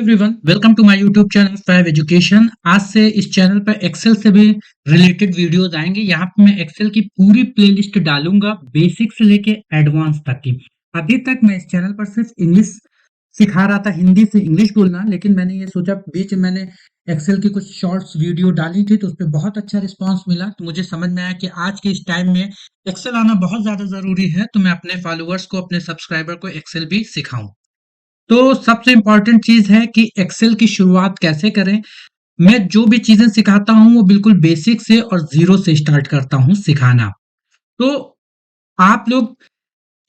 Everyone, welcome to my YouTube channel five education. आज से इस चैनल पर एक्सेल से भी रिलेटेड वीडियोस आएंगे। यहाँ पे मैं एक्सेल की पूरी प्लेलिस्ट डालूंगा, बेसिक से लेके एडवांस तक की। अभी तक मैं इस चैनल पर सिर्फ इंग्लिश सिखा रहा था, हिंदी से इंग्लिश बोलना, लेकिन मैंने ये सोचा, बीच में मैंने एक्सेल की कुछ शॉर्ट्स वीडियो डाली थी तो उस पर बहुत अच्छा रिस्पॉन्स मिला, तो मुझे समझ में आया कि आज के इस टाइम में एक्सेल आना बहुत ज्यादा जरूरी है। तो मैं अपने फॉलोअर्स को, अपने सब्सक्राइबर को एक्सेल भी सिखाऊं। तो सबसे इम्पोर्टेंट चीज है कि एक्सेल की शुरुआत कैसे करें। मैं जो भी चीजें सिखाता हूं वो बिल्कुल बेसिक से और जीरो से स्टार्ट करता हूं सिखाना। तो आप लोग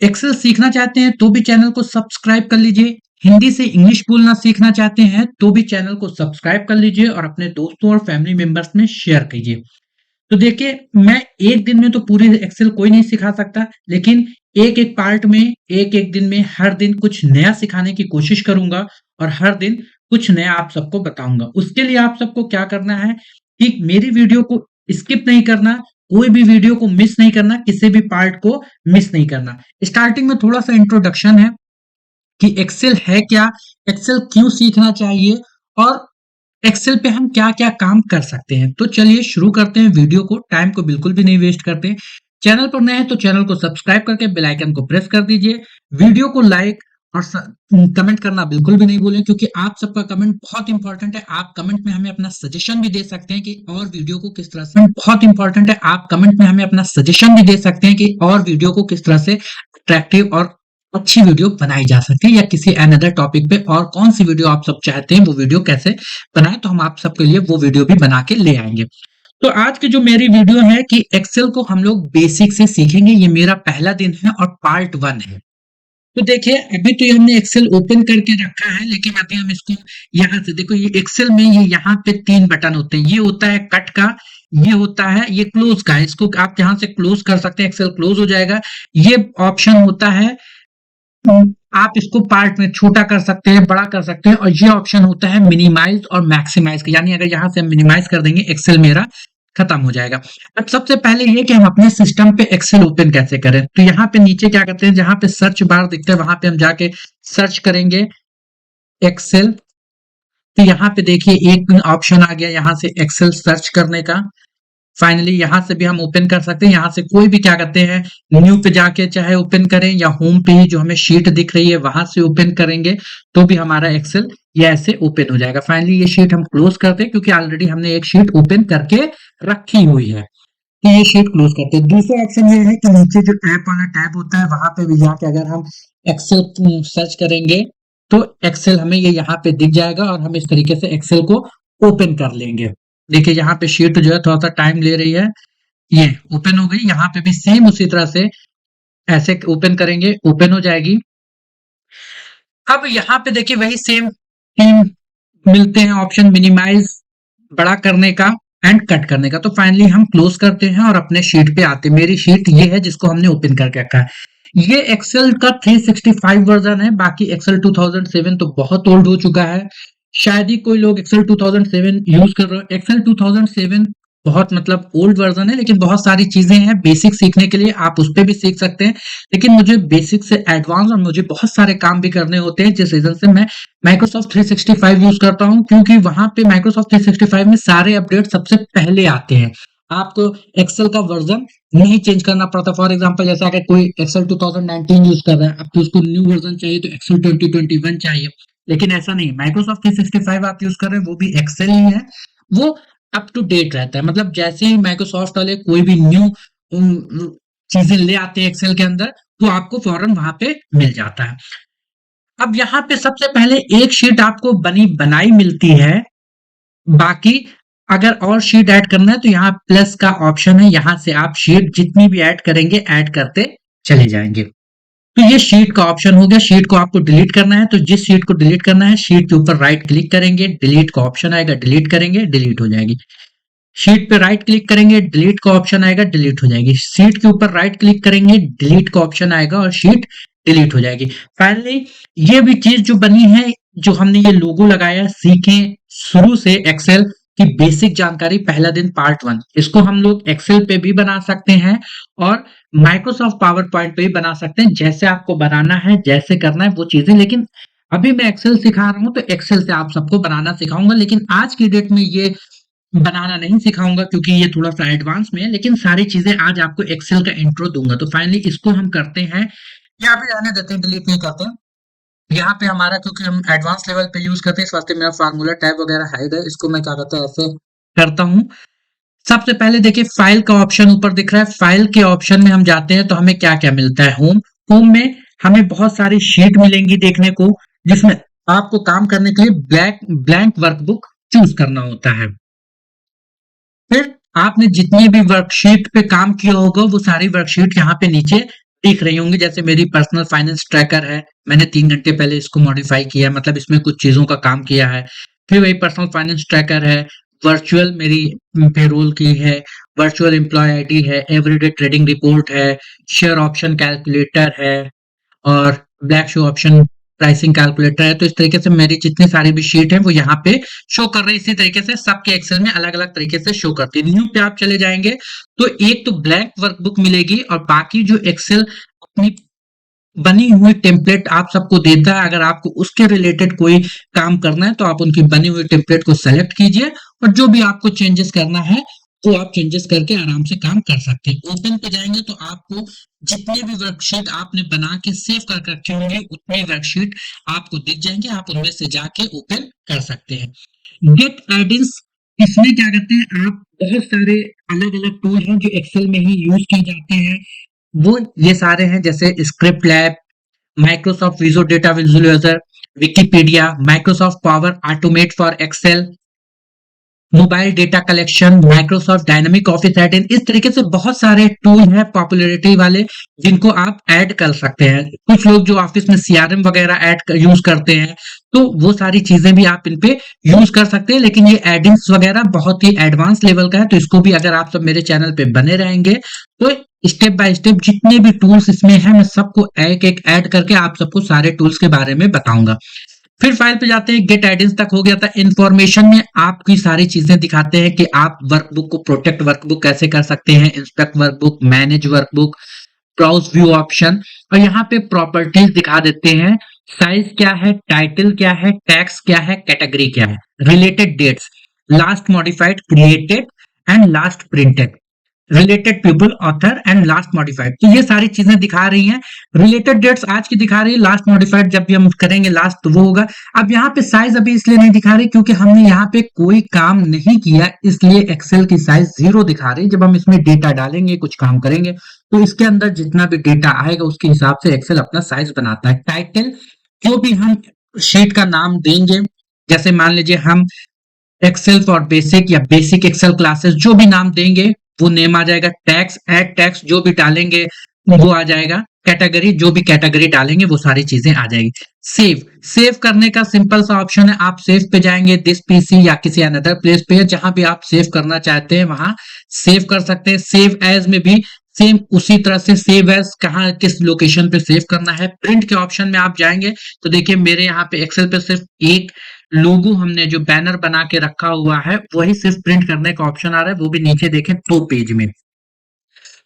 एक्सेल सीखना चाहते हैं तो भी चैनल को सब्सक्राइब कर लीजिए। हिंदी से इंग्लिश बोलना सीखना चाहते हैं तो भी चैनल को सब्सक्राइब कर लीजिए और अपने दोस्तों और फैमिली मेंबर्स में शेयर कीजिए। तो देखिए, मैं एक दिन में तो पूरी एक्सेल कोई नहीं सिखा सकता, लेकिन एक एक पार्ट में, एक एक दिन में, हर दिन कुछ नया सिखाने की कोशिश करूंगा और हर दिन कुछ नया आप सबको बताऊंगा। उसके लिए आप सबको क्या करना है कि मेरी वीडियो को स्किप नहीं करना, कोई भी वीडियो को मिस नहीं करना, किसी भी पार्ट को मिस नहीं करना। स्टार्टिंग में थोड़ा सा इंट्रोडक्शन है कि एक्सेल है क्या, एक्सेल क्यों सीखना चाहिए और एक्सेल पे हम क्या क्या काम कर सकते हैं। तो चलिए शुरू करते हैं वीडियो को, टाइम को बिल्कुल भी नहीं वेस्ट करते हैं। चैनल पर नए हैं तो चैनल को सब्सक्राइब करके बेल आइकन को प्रेस कर दीजिए। वीडियो को लाइक और कमेंट करना बिल्कुल भी नहीं भूलें, क्योंकि आप सबका कमेंट बहुत इंपॉर्टेंट है। आप कमेंट में हमें अपना सजेशन भी दे सकते हैं कि और वीडियो को किस तरह से, बहुत इंपॉर्टेंट है, आप कमेंट में हमें अपना सजेशन भी दे सकते हैं कि और वीडियो को किस तरह से अट्रैक्टिव और अच्छी वीडियो बनाई जा सकती है, या किसी अनदर टॉपिक पे और कौन सी वीडियो आप सब चाहते हैं वो वीडियो कैसे बनाएं, तो हम आप सबके लिए वो वीडियो भी बना के ले आएंगे। तो आज की जो मेरी वीडियो है कि एक्सेल को हम लोग बेसिक से सीखेंगे। ये मेरा पहला दिन है और पार्ट 1 है। तो देखिए, अभी तो ये हमने एक्सेल ओपन करके रखा है, लेकिन अभी हम इसको यहाँ से देखो, ये एक्सेल में ये यहाँ पे 3 बटन होते हैं। ये होता है कट का, ये होता है ये क्लोज का। इसको आप यहाँ से क्लोज कर सकते हैं, एक्सेल क्लोज हो जाएगा। ये ऑप्शन होता है, आप इसको पार्ट में छोटा कर सकते हैं, बड़ा कर सकते हैं। और ये ऑप्शन होता है मिनिमाइज और मैक्सिमाइज का, यानी अगर यहाँ से हम मिनिमाइज कर देंगे एक्सेल मेरा खत्म हो जाएगा। अब सबसे पहले ये कि हम अपने सिस्टम पे एक्सेल ओपन कैसे करें। तो यहाँ पे नीचे क्या करते हैं, जहां पे सर्च बार दिखता है वहां पे हम जाके सर्च करेंगे एक्सेल। तो यहाँ पे देखिए एक ऑप्शन आ गया यहाँ से एक्सेल सर्च करने का। फाइनली यहाँ से भी हम ओपन कर सकते हैं। यहाँ से कोई भी क्या करते हैं, न्यू पे जाके चाहे ओपन करें, या होम पे ही जो हमें शीट दिख रही है वहां से ओपन करेंगे तो भी हमारा एक्सेल ये ऐसे ओपन हो जाएगा। फाइनली ये शीट हम क्लोज करते हैं, क्योंकि ऑलरेडी हमने एक शीट ओपन करके रखी हुई है, तो ये शीट क्लोज करते हैं। दूसरा ऑप्शन ये है कि नीचे जो ऐप वाला टैब होता है वहां पे भी जाके अगर हम एक्सेल सर्च करेंगे तो एक्सेल हमें ये यहाँ पे दिख जाएगा और हम इस तरीके से एक्सेल को ओपन कर लेंगे। देखिए यहाँ पे शीट जो है थोड़ा सा टाइम ले रही है, ये ओपन हो गई। यहाँ पे भी सेम उसी तरह से ऐसे ओपन करेंगे, ओपन हो जाएगी। अब यहाँ पे देखिए वही सेम 3 मिलते हैं ऑप्शन, मिनिमाइज, बड़ा करने का एंड कट करने का। तो फाइनली हम क्लोज करते हैं और अपने शीट पे आते हैं। मेरी शीट ये है जिसको हमने ओपन करके रखा है। ये एक्सेल का 365 वर्जन है, बाकी एक्सेल 2007 तो बहुत ओल्ड हो चुका है। शायद ही कोई लोग एक्सेल 2007 यूज कर रहे हो। एक्सेल 2007 बहुत मतलब ओल्ड वर्जन है, लेकिन बहुत सारी चीजें हैं बेसिक सीखने के लिए, आप उस पर भी सीख सकते हैं। लेकिन मुझे बेसिक से एडवांस और मुझे बहुत सारे काम भी करने होते हैं, जिस रीजन से मैं माइक्रोसॉफ्ट 365 यूज करता हूं, क्योंकि वहां पे माइक्रोसॉफ्ट 365 में सारे अपडेट सबसे पहले आते हैं। आपको एक्सेल का वर्जन नहीं चेंज करना पड़ता। फॉर एग्जांपल, जैसा अगर कोई एक्सेल 2019 यूज कर रहा है, अब तो उसको न्यू वर्जन चाहिए तो एक्सेल 2021 चाहिए। लेकिन ऐसा नहीं, माइक्रोसॉफ्ट 365 आप यूज कर रहे हैं वो भी एक्सेल ही है, वो अप टू डेट रहता है। मतलब जैसे ही माइक्रोसॉफ्ट वाले कोई भी न्यू चीजें ले आते हैं एक्सेल के अंदर, तो आपको फौरन वहां पे मिल जाता है। अब यहाँ पे सबसे पहले एक शीट आपको बनी बनाई मिलती है, बाकी अगर और शीट ऐड करना है तो यहाँ प्लस का ऑप्शन है, यहाँ से आप शीट जितनी भी ऐड करेंगे ऐड करते चले जाएंगे। तो ये शीट का ऑप्शन हो गया। शीट को आपको डिलीट करना है तो जिस शीट को डिलीट करना है शीट के ऊपर राइट क्लिक करेंगे, डिलीट का ऑप्शन आएगा, डिलीट करेंगे, डिलीट हो जाएगी। शीट पे राइट क्लिक करेंगे, डिलीट का ऑप्शन आएगा, डिलीट हो जाएगी। शीट के ऊपर राइट क्लिक करेंगे, डिलीट का ऑप्शन आएगा और शीट डिलीट हो जाएगी। फाइनली ये भी चीज जो बनी है, जो हमने ये लोगो लगाया, सीखें शुरू से एक्सेल की बेसिक जानकारी, पहला दिन पार्ट 1, इसको हम लोग एक्सेल पे भी बना सकते हैं और माइक्रोसॉफ्ट पावर पॉइंट पे भी बना सकते हैं। जैसे आपको बनाना है, जैसे करना है वो चीजें। लेकिन अभी मैं एक्सेल सिखा रहा हूँ तो एक्सेल से आप सबको बनाना सिखाऊंगा, लेकिन आज की डेट में ये बनाना नहीं सिखाऊंगा क्योंकि ये थोड़ा सा एडवांस में है, लेकिन सारी चीजें आज आपको एक्सेल का इंट्रो दूंगा। तो फाइनली इसको हम करते हैं, यहाँ पे आने देते हैं, डिलीट नहीं करते हैं। यहाँ पे हमारा क्योंकि हम एडवांस लेवल पे यूज करते हैं, इस वास्ते मेरा फार्मूला टैब वगैरह हाइड है, इसको मैं क्या कहता है ऐसे करता हूँ। सबसे पहले देखिए फाइल का ऑप्शन ऊपर दिख रहा है, फाइल के ऑप्शन में हम जाते हैं तो हमें क्या क्या मिलता है। होम, होम में हमें बहुत सारी शीट मिलेंगी देखने को, जिसमें आपको काम करने के लिए ब्लैंक वर्कबुक चूज करना होता है। फिर आपने जितनी भी वर्कशीट पे काम किया होगा वो सारी वर्कशीट यहाँ पे नीचे दिख रही होंगी। जैसे मेरी पर्सनल फाइनेंस ट्रैकर है, मैंने 3 घंटे पहले इसको मॉडिफाई किया, मतलब इसमें कुछ चीजों का काम किया है। फिर वही पर्सनल फाइनेंस ट्रैकर है, वर्चुअल मेरी पेरोल की है, वर्चुअल एम्प्लॉय आईडी है, एवरीडे ट्रेडिंग रिपोर्ट है, शेयर ऑप्शन कैलकुलेटर है, और black show option pricing calculator है। तो इस तरीके से मेरी जितनी सारी भी शीट है वो यहाँ पे शो कर रही है। इसी तरीके से सबके एक्सेल में अलग अलग तरीके से शो करती है। न्यू पे आप चले जाएंगे तो एक तो ब्लैंक वर्कबुक मिलेगी, और बाकी जो एक्सेल अपनी बनी हुई टेम्पलेट आप सबको देता है, अगर आपको उसके रिलेटेड कोई काम करना है तो आप उनकी बनी हुई टेम्पलेट को सेलेक्ट कीजिए, और जो भी आपको चेंजेस करना है वो आप चेंजेस करके आराम से काम कर सकते हैं। ओपन पे जाएंगे तो आपको जितने भी वर्कशीट आपने बना के सेव कर रखे होंगे उतने वर्कशीट आपको दिख जाएंगे, आप उनमें से जाके ओपन कर सकते हैं। गेट एडिंस, इसमें क्या करते हैं आप, बहुत सारे अलग अलग टूल हैं जो एक्सेल में ही यूज किए जाते हैं। वो ये सारे हैं जैसे script lab, Microsoft visual data visualizer, Wikipedia, Microsoft power automate for Excel, mobile data collection, Microsoft dynamic office add in. इस तरीके से बहुत सारे टूल हैं पॉपुलैरिटी वाले जिनको आप ऐड कर सकते हैं। कुछ लोग जो ऑफिस में सीआरएम वगैरह यूज करते हैं तो वो सारी चीजें भी आप इन पे यूज कर सकते हैं, लेकिन ये एडिंग्स वगैरह बहुत ही एडवांस लेवल का है, तो इसको भी अगर आप सब मेरे चैनल पे बने रहेंगे तो स्टेप बाय स्टेप जितने भी टूल्स इसमें हैं मैं सबको एक एक ऐड करके आप सबको सारे टूल्स के बारे में बताऊंगा। फिर फाइल पे जाते हैं, गेट एडिंस तक हो गया था। इंफॉर्मेशन में आपकी सारी चीजें दिखाते हैं कि आप वर्कबुक को प्रोटेक्ट वर्कबुक कैसे कर सकते हैं, inspect workbook, manage workbook, browse view option, और यहाँ पे प्रॉपर्टीज दिखा देते हैं। साइज क्या है, टाइटल क्या है, टैक्स क्या है, कैटेगरी क्या है, related dates, last modified, created and last printed, related people, author and last modified. तो ये सारी चीजें दिखा रही हैं। रिलेटेड डेट्स आज की दिखा रही है, लास्ट मॉडिफाइड जब भी हम करेंगे लास्ट तो वो होगा। अब यहाँ पे साइज अभी इसलिए नहीं दिखा रही क्योंकि हमने यहाँ पे कोई काम नहीं किया, इसलिए एक्सेल की साइज 0 दिखा रही है। जब हम इसमें डेटा डालेंगे, कुछ काम करेंगे तो इसके अंदर जितना भी डेटा आएगा उसके हिसाब से एक्सेल अपना साइज बनाता है। टाइटल, जो भी हम शीट का नाम देंगे, जैसे मान लीजिए हम एक्सेल फॉर बेसिक या बेसिक एक्सेल क्लासेस, जो भी नाम देंगे वो नेम आ जाएगा। टैक्स, ऐड टैक्स जो भी डालेंगे वो आ जाएगा। कैटेगरी, जो भी कैटेगरी डालेंगे वो सारी चीजें आ जाएगी। सेव, सेव करने का सिंपल सा ऑप्शन है, आप सेव पे जाएंगे, दिस पीसी या किसी अनदर प्लेस पे, जहां भी आप सेव करना चाहते हैं वहां सेव कर सकते हैं। सेव एज में भी सेम उसी तरह से सेव एज कहाँ किस लोकेशन पे सेव करना है। प्रिंट के ऑप्शन में आप जाएंगे तो देखिए मेरे यहाँ पे एक्सेल पे सिर्फ एक लोगो हमने जो बैनर बना के रखा हुआ है वही सिर्फ प्रिंट करने का ऑप्शन आ रहा है, वो भी नीचे देखें तो पेज में।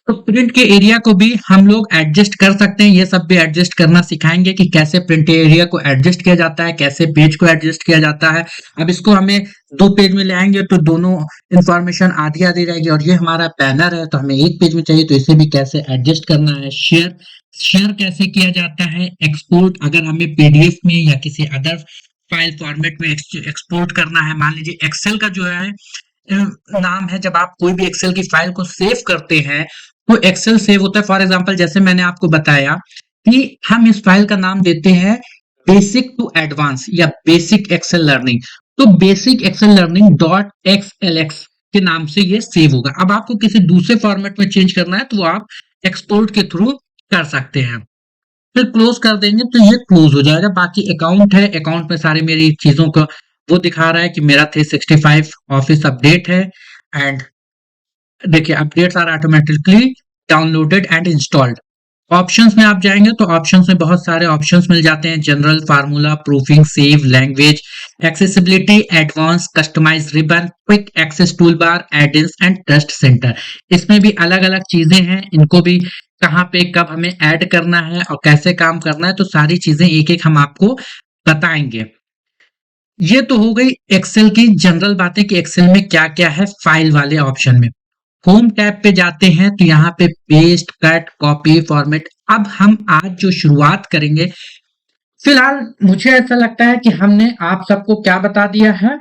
तो प्रिंट के एरिया को भी हम लोग एडजस्ट कर सकते हैं, ये सब भी एडजस्ट करना सिखाएंगे कि कैसे प्रिंट एरिया को एडजस्ट किया जाता है, कैसे पेज को एडजस्ट किया जाता है। अब इसको हमें 2 पेज में ले आएंगे तो दोनों इंफॉर्मेशन आधी आधी रहेगी, और ये हमारा बैनर है तो हमें 1 पेज में चाहिए, तो इसे भी कैसे एडजस्ट करना है। शेयर, शेयर कैसे किया जाता है। एक्सपोर्ट, अगर हमें पीडीएफ में या किसी अदर फाइल फॉर्मेट में एक्सपोर्ट करना है, मान लीजिए एक्सेल का जो है नाम है, जब आप कोई भी एक्सेल की फाइल को सेव करते हैं तो एक्सेल सेव होता है। फॉर एग्जांपल जैसे मैंने आपको बताया कि हम इस फाइल का नाम देते हैं बेसिक टू एडवांस या बेसिक एक्सेल लर्निंग, तो basic Excel learning dot XLX के नाम से ये सेव होगा। अब आपको किसी दूसरे फॉर्मेट में चेंज करना है तो वो आप एक्सपोर्ट के थ्रू कर सकते हैं। फिर क्लोज कर देंगे तो ये क्लोज हो जाएगा। बाकी अकाउंट है, अकाउंट में सारी मेरी चीजों का वो दिखा रहा है कि मेरा 365 ऑफिस अपडेट है। एंड देखिए updates are automatically downloaded and installed. Options में आप जाएंगे तो ऑप्शंस में बहुत सारे ऑप्शंस मिल जाते हैं, general, formula, proofing, save, language, accessibility, advance, customize ribbon, quick access tool bar, add ins and test center. इसमें भी अलग अलग चीजें हैं, इनको भी कहाँ पे कब हमें ऐड करना है और कैसे काम करना है, तो सारी चीजें एक एक हम आपको बताएंगे। ये तो हो गई एक्सेल की जनरल बातें कि एक्सेल में क्या क्या है फाइल वाले ऑप्शन में। होम टैब पे जाते हैं तो यहाँ पे पेस्ट, कट, कॉपी, फॉर्मेट। अब हम आज जो शुरुआत करेंगे, फिलहाल मुझे ऐसा लगता है कि हमने आप सबको क्या बता दिया है,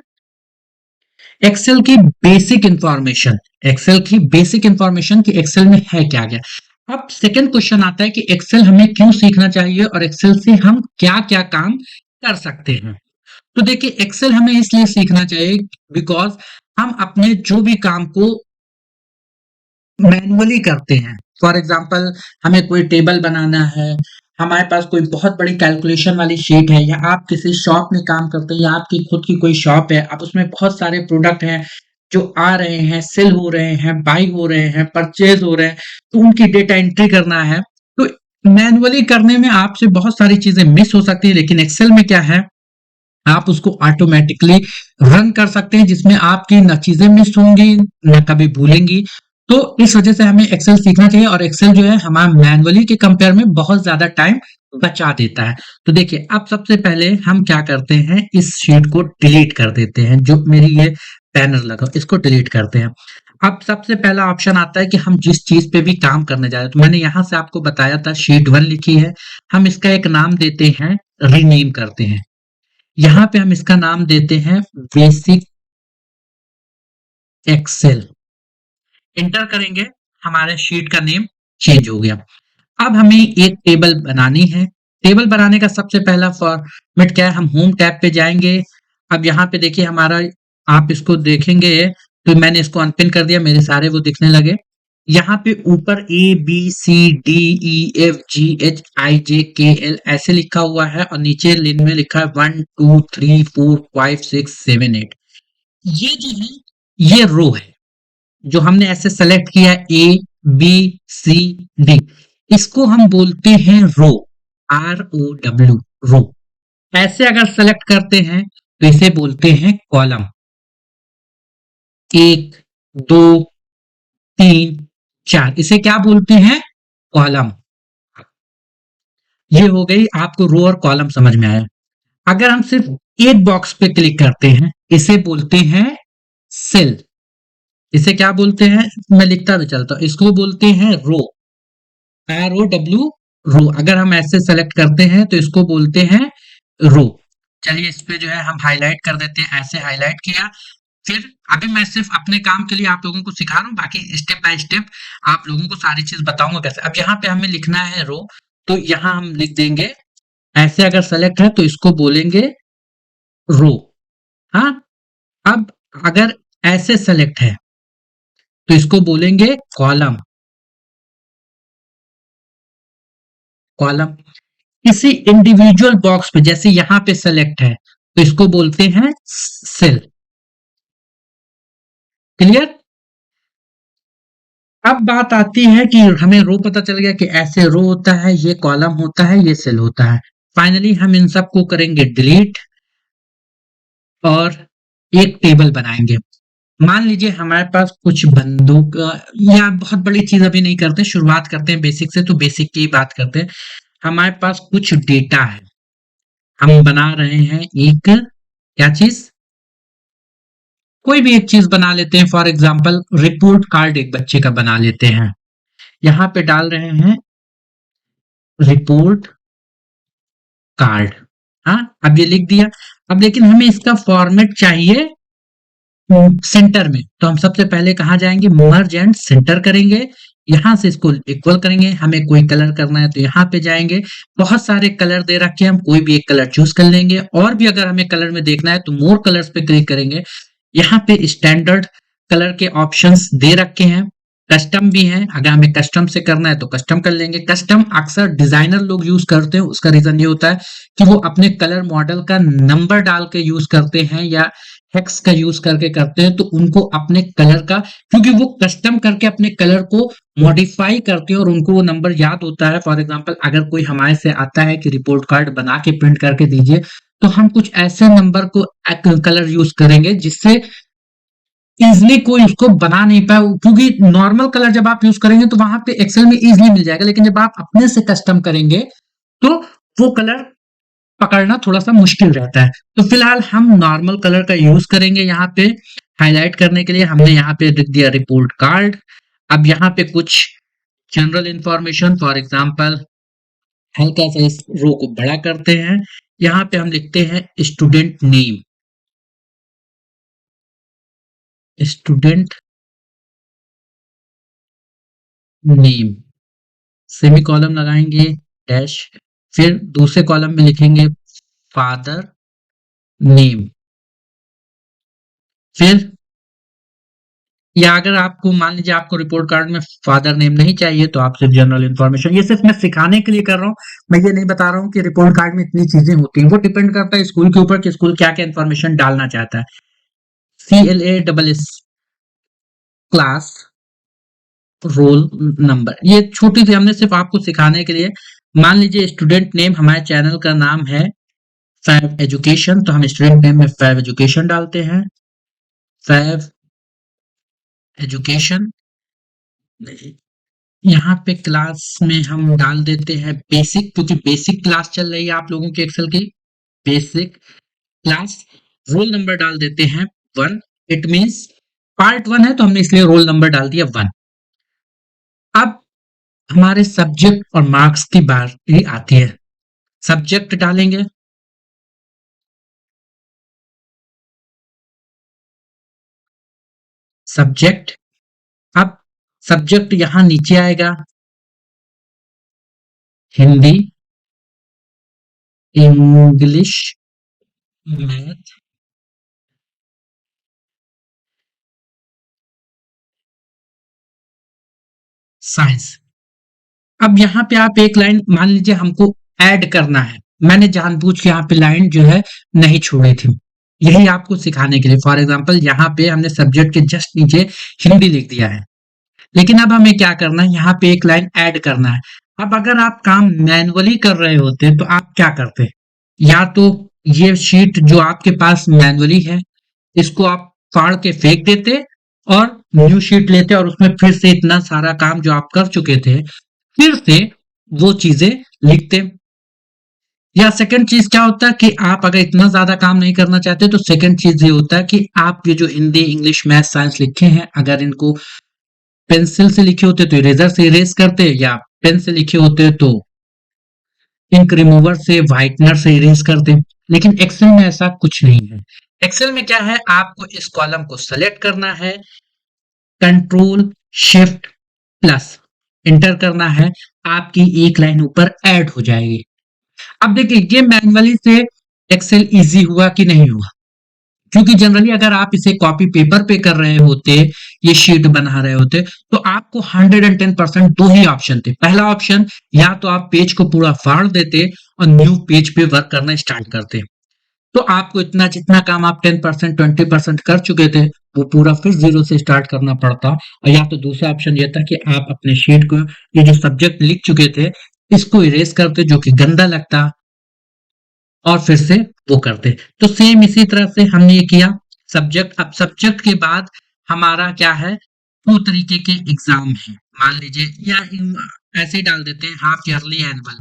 एक्सेल की बेसिक इंफॉर्मेशन। एक्सेल की बेसिक इंफॉर्मेशन कि एक्सेल में है क्या क्या। अब सेकंड क्वेश्चन आता है कि एक्सेल हमें क्यों सीखना चाहिए और एक्सेल से हम क्या क्या काम कर सकते हैं। तो देखिए, एक्सेल हमें इसलिए सीखना चाहिए बिकॉज हम अपने जो भी काम को मैनुअली करते हैं। फॉर एग्जाम्पल, हमें कोई टेबल बनाना है, हमारे पास कोई बहुत बड़ी कैलकुलेशन वाली शीट है, या आप किसी शॉप में काम करते हैं, या आपकी खुद की कोई शॉप है, आप उसमें बहुत सारे प्रोडक्ट हैं जो आ रहे हैं, सेल हो रहे हैं, बाई हो रहे हैं, परचेज हो रहे हैं, तो उनकी डेटा एंट्री करना है। तो मैनुअली करने में आपसे बहुत सारी चीजें मिस हो सकती है, लेकिन एक्सेल में क्या है, आप उसको ऑटोमेटिकली रन कर सकते हैं, जिसमें आपकी न चीजें मिस होंगी न कभी भूलेंगी। तो इस वजह से हमें एक्सेल सीखना चाहिए, और एक्सेल जो है हमारा मैनुअली के कंपेयर में बहुत ज्यादा टाइम बचा देता है। तो देखिए, अब सबसे पहले हम क्या करते हैं, इस शीट को डिलीट कर देते हैं, जो मेरी ये बैनर लगा इसको डिलीट करते हैं। अब सबसे पहला ऑप्शन आता है कि हम जिस चीज पे भी काम करने जा रहे हैं, तो मैंने यहां से आपको बताया था शीट 1 लिखी है, हम इसका एक नाम देते हैं, रीनेम करते हैं। यहाँ पे हम इसका नाम देते हैं बेसिक एक्सेल। इंटर करेंगे, हमारे शीट का नेम चेंज हो गया। अब हमें एक टेबल बनानी है। टेबल बनाने का सबसे पहला फॉर्मेट क्या है, हम होम टैब पे जाएंगे। अब यहाँ पे देखिए हमारा, आप इसको देखेंगे तो मैंने इसको अनपिन कर दिया, मेरे सारे वो दिखने लगे। यहाँ पे ऊपर ABCDEFGHIJKL ऐसे लिखा हुआ है, और नीचे लाइन में लिखा है 1 2 3 4 5 6 7 8। ये जो है, ये रो है जो हमने ऐसे सेलेक्ट किया, ABCD, इसको हम बोलते हैं रो, ROW, रो। ऐसे अगर सेलेक्ट करते हैं तो इसे बोलते हैं कॉलम। 1 2 3 4, इसे क्या बोलते हैं, कॉलम। ये हो गई, आपको रो और कॉलम समझ में आया। अगर हम सिर्फ एक बॉक्स पे क्लिक करते हैं, इसे बोलते हैं सेल। इसे क्या बोलते हैं, मैं लिखता भी चलता हूं, इसको बोलते हैं रो, ROW, रो। अगर हम ऐसे सेलेक्ट करते हैं तो इसको बोलते हैं रो। चलिए, इस पे जो है हम हाईलाइट कर देते हैं, ऐसे हाईलाइट किया। फिर अभी मैं सिर्फ अपने काम के लिए आप लोगों को सिखा रहा हूँ, बाकी स्टेप बाय स्टेप आप लोगों को सारी चीज बताऊंगा कैसे। अब यहाँ पे हमें लिखना है रो, तो यहाँ हम लिख देंगे, ऐसे अगर सेलेक्ट है तो इसको बोलेंगे रो। हाँ, अब अगर ऐसे सेलेक्ट है तो इसको बोलेंगे कॉलम। कॉलम, किसी इंडिविजुअल बॉक्स पे जैसे यहाँ पे सेलेक्ट है तो इसको बोलते हैं सेल। क्लियर। अब बात आती है कि हमें रो पता चल गया कि ऐसे रो होता है, ये कॉलम होता है, ये सेल होता है। फाइनली हम इन सबको करेंगे डिलीट, और एक टेबल बनाएंगे। मान लीजिए हमारे पास कुछ बंदूक, या बहुत बड़ी चीज अभी नहीं करते, शुरुआत करते हैं बेसिक से, तो बेसिक की बात करते हैं। हमारे पास कुछ डेटा है, हम बना रहे हैं एक, क्या चीज, कोई भी एक चीज बना लेते हैं। फॉर एग्जाम्पल, रिपोर्ट कार्ड एक बच्चे का बना लेते हैं। यहाँ पे डाल रहे हैं रिपोर्ट कार्ड। हाँ, अब ये लिख दिया। अब लेकिन हमें इसका फॉर्मेट चाहिए सेंटर में, तो हम सबसे पहले कहाँ जाएंगे, मर्ज एंड सेंटर करेंगे। यहां से इसको इक्वल करेंगे। हमें कोई कलर करना है तो यहाँ पे जाएंगे, बहुत सारे कलर दे रखे हैं, हम कोई भी एक कलर चूज कर लेंगे। और भी अगर हमें कलर में देखना है तो मोर कलर्स पे क्लिक करेंगे। यहाँ पे स्टैंडर्ड कलर के ऑप्शंस दे रखे हैं, कस्टम भी हैं, अगर हमें कस्टम से करना है तो कस्टम कर लेंगे। कस्टम अक्सर डिजाइनर लोग यूज करते हैं, उसका रीजन ये होता है कि वो अपने कलर मॉडल का नंबर डाल के यूज करते हैं, या हेक्स का यूज करके करते हैं, तो उनको अपने कलर का, क्योंकि वो कस्टम करके अपने कलर को मॉडिफाई करते हैं और उनको वो नंबर याद होता है। फॉर एग्जांपल, अगर कोई हमारे से आता है कि रिपोर्ट कार्ड बना के प्रिंट करके दीजिए, तो हम कुछ ऐसे नंबर को कलर यूज करेंगे जिससे इजिली कोई उसको बना नहीं पाए, क्योंकि नॉर्मल कलर जब आप यूज करेंगे तो वहां पे एक्सेल में इजिली मिल जाएगा, लेकिन जब आप अपने से कस्टम करेंगे तो वो कलर पकड़ना थोड़ा सा मुश्किल रहता है। तो फिलहाल हम नॉर्मल कलर का यूज करेंगे यहाँ पे हाईलाइट करने के लिए। हमने यहाँ पे लिख दिया रिपोर्ट कार्ड। अब यहाँ पे कुछ जनरल इंफॉर्मेशन, फॉर एग्जांपल हल्का सा इस रो को बड़ा करते हैं। यहाँ पे हम लिखते हैं student name, student name, semi column लगाएंगे, डैश, फिर दूसरे कॉलम में लिखेंगे फादर नेम। फिर या अगर आपको मान लीजिए आपको रिपोर्ट कार्ड में फादर नेम नहीं चाहिए तो आप सिर्फ जनरल इन्फॉर्मेशन, ये सिर्फ मैं सिखाने के लिए कर रहा हूँ। मैं ये नहीं बता रहा हूँ कि रिपोर्ट कार्ड में इतनी चीजें होती हैं, वो डिपेंड करता है स्कूल के ऊपर कि स्कूल क्या क्या इन्फॉर्मेशन डालना चाहता है। CLASS, क्लास, रोल नंबर, ये छोटी सी हमने सिर्फ आपको सिखाने के लिए। मान लीजिए स्टूडेंट नेम, हमारे चैनल का नाम है फैब एजुकेशन, तो हम स्टूडेंट नेम में फैब एजुकेशन डालते हैं, फैब एजुकेशन। यहाँ पे क्लास में हम डाल देते हैं बेसिक, क्योंकि बेसिक क्लास चल रही है आप लोगों की एक्सेल की, बेसिक क्लास। रोल नंबर डाल देते हैं 1, इट मींस पार्ट 1 है तो हमने इसलिए रोल नंबर डाल दिया 1। अब हमारे सब्जेक्ट और मार्क्स की बारी आती है। सब्जेक्ट डालेंगे, सब्जेक्ट। अब सब्जेक्ट यहां नीचे आएगा, हिंदी, इंग्लिश, मैथ, साइंस। अब यहाँ पे आप एक लाइन मान लीजिए हमको ऐड करना है, मैंने जानबूझ के यहाँ पे लाइन जो है नहीं छोड़ी थी, यही आपको सिखाने के लिए। फॉर एग्जांपल यहाँ पे हमने सब्जेक्ट के जस्ट नीचे हिंदी लिख दिया है, लेकिन अब हमें क्या करना है, यहाँ पे एक लाइन ऐड करना है। अब अगर आप काम मैनुअली कर रहे होते तो आप क्या करते, या तो ये शीट जो आपके पास मैनुअली है इसको आप फाड़ के फेंक देते और न्यू शीट लेते और उसमें फिर से इतना सारा काम जो आप कर चुके थे फिर से वो चीजें लिखते। या सेकंड चीज क्या होता है कि आप अगर इतना ज्यादा काम नहीं करना चाहते तो सेकंड चीज ये होता है कि आप ये जो हिंदी, इंग्लिश, मैथ, साइंस लिखे हैं अगर इनको पेंसिल से लिखे होते तो इरेजर से इरेज करते, या पेन से लिखे होते तो इंक रिमूवर से, व्हाइटनर से इरेज करते। लेकिन एक्सेल में ऐसा कुछ नहीं है। एक्सेल में क्या है, आपको इस कॉलम को सेलेक्ट करना है, कंट्रोल शिफ्ट प्लस इंटर करना है, आपकी एक लाइन ऊपर ऐड हो जाएगी। अब देखिए ये मैन्युअली से एक्सेल इजी हुआ कि नहीं हुआ, क्योंकि जनरली अगर आप इसे कॉपी पेपर पे कर रहे होते, ये शीट बना रहे होते, तो आपको 110% दो ही ऑप्शन थे। पहला ऑप्शन, या तो आप पेज को पूरा फाड़ देते और न्यू पेज पे वर्क करना स्टार्ट करते, तो आपको इतना जितना काम आप 10% 20% कर चुके थे वो पूरा फिर जीरो से स्टार्ट करना पड़ता। और या तो दूसरा ऑप्शन ये था कि आप अपने शीट को, ये जो सब्जेक्ट लिख चुके थे इसको इरेज करते जो कि गंदा लगता, और फिर से वो करते। तो सेम इसी तरह से हमने ये किया सब्जेक्ट। अब सब्जेक्ट के बाद हमारा क्या है, दो तरीके के एग्जाम है, मान लीजिए, या ऐसे ही डाल देते हैं half yearly annual,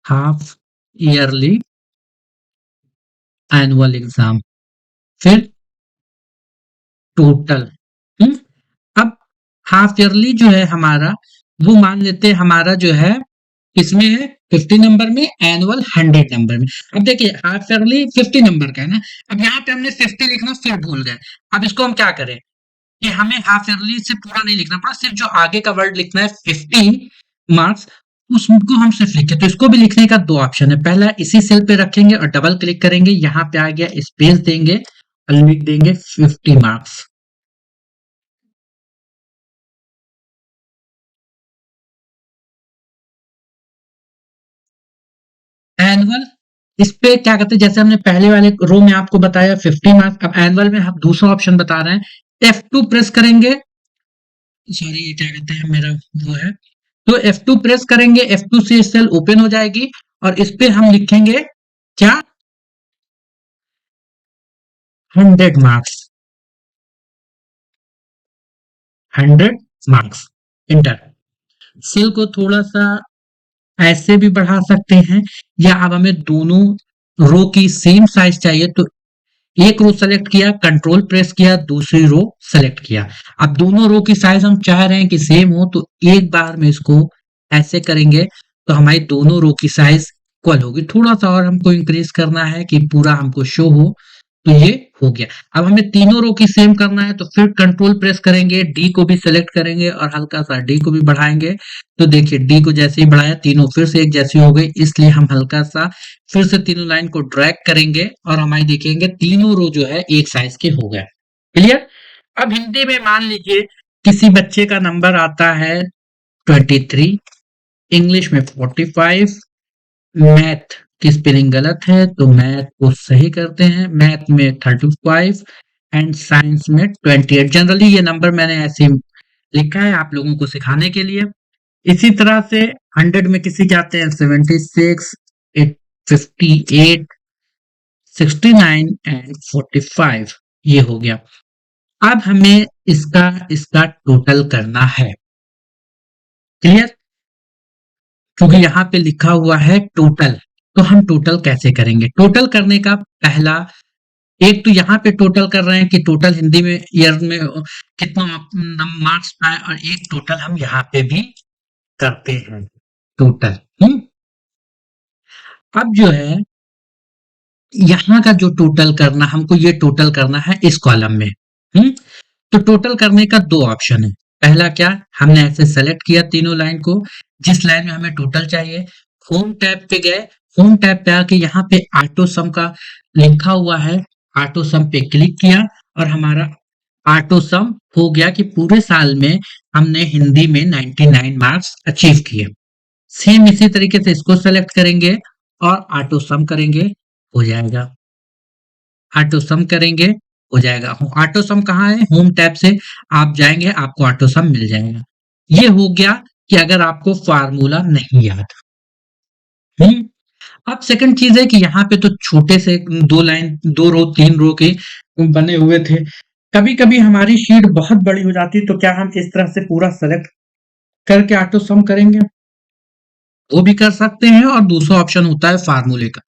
half yearly annual exam, फिर टोटल। हम्म, अब हाफ ईयरली जो है हमारा, वो मान लेते हैं हमारा जो है किसमें है, 50 नंबर में, एनुअल 100 नंबर में। अब देखिए हाफ ईयरली 50 नंबर का है ना, अब यहाँ पे हमने 50 लिखना फिर भूल गए। अब इसको हम क्या करें कि हमें हाफ ईयरली से पूरा नहीं लिखना पड़ा, सिर्फ जो आगे का वर्ड लिखना है 50 मार्क्स, उसको हम सिर्फ लिखे। तो इसको भी लिखने का दो ऑप्शन है, पहला इसी सेल पे रखेंगे और डबल क्लिक करेंगे, यहाँ पे आ गया स्पेस देंगे और लिख देंगे 50 मार्क्स। एनुअल, इस पे क्या करते हैं, जैसे हमने पहले वाले रो में आपको बताया 50 मार्क्स, अब एनुअल में हम दूसरा ऑप्शन बता रहे हैं, F2 प्रेस करेंगे, सॉरी ये क्या कहते हैं मेरा वो है, तो F2 प्रेस करेंगे, F2 से सेल ओपन हो जाएगी और इस पे हम लिखेंगे क्या, 100 मार्क्स, 100 मार्क्स, इंटर। सेल को थोड़ा सा ऐसे भी बढ़ा सकते हैं, या अब हमें दोनों रो की सेम साइज चाहिए तो एक रो सेलेक्ट किया, कंट्रोल प्रेस किया, दूसरी रो सेलेक्ट किया। अब दोनों रो की साइज हम चाह रहे हैं कि सेम हो, तो एक बार में इसको ऐसे करेंगे तो हमारी दोनों रो की साइज इक्वल होगी। थोड़ा सा और हमको इंक्रीज करना है कि पूरा हमको शो हो, तो ये हो गया। अब हमें तीनों रो की सेम करना है तो फिर कंट्रोल प्रेस करेंगे, डी को भी सेलेक्ट करेंगे और हल्का सा डी को भी बढ़ाएंगे। तो देखिए डी को जैसे ही बढ़ाया तीनों फिर से एक जैसी हो गई, इसलिए हम हल्का सा फिर से तीनों लाइन को ड्रैग करेंगे और हमारी देखेंगे तीनों रो जो है एक साइज के हो गए। क्लियर। अब हिंदी में मान लीजिए किसी बच्चे का नंबर आता है 23, इंग्लिश में 45, मैथ की स्पेलिंग गलत है तो मैथ को सही करते हैं, मैथ में 35 एंड साइंस में 28। जनरली ये नंबर मैंने ऐसे लिखा है आप लोगों को सिखाने के लिए। इसी तरह से 100 में किसी के आते हैं 76, 58, 69 एंड 45। ये हो गया। अब हमें इसका इसका टोटल करना है। क्लियर। क्योंकि यहाँ पे लिखा हुआ है टोटल, तो हम टोटल कैसे करेंगे? टोटल करने का पहला, एक तो यहाँ पे टोटल कर रहे हैं कि टोटल हिंदी में ईयर में कितना मार्क्स पाए, और एक टोटल हम यहाँ पे भी करते हैं टोटल। अब जो है यहाँ का जो टोटल करना, हमको ये टोटल करना है इस कॉलम में। तो टोटल करने का दो ऑप्शन है। पहला क्या, हमने ऐसे सेलेक्ट किया तीनों लाइन को, जिस लाइन में हमें टोटल चाहिए, होम टैब पे गए, होम टैब पे आके यहाँ पे ऑटो सम का लिखा हुआ है, ऑटो सम पे क्लिक किया और हमारा ऑटो सम हो गया कि पूरे साल में हमने हिंदी में 99 मार्क्स अचीव किए। सेम इसी तरीके से इसको सेलेक्ट करेंगे और ऑटो सम करेंगे, हो जाएगा। ऑटो सम करेंगे, हो जाएगा। ऑटो सम कहाँ है? होम टैब से आप जाएंगे, आपको ऑटो सम मिल जाएगा। ये हो गया कि अगर आपको फार्मूला नहीं याद। अब सेकंड चीज है कि यहाँ पे तो छोटे से दो लाइन, दो रो, तीन रो के बने हुए थे। कभी कभी हमारी शीट बहुत बड़ी हो जाती, तो क्या हम इस तरह से पूरा सेलेक्ट करके ऑटो सम करेंगे? वो भी कर सकते हैं। और दूसरा ऑप्शन होता है फार्मूले का।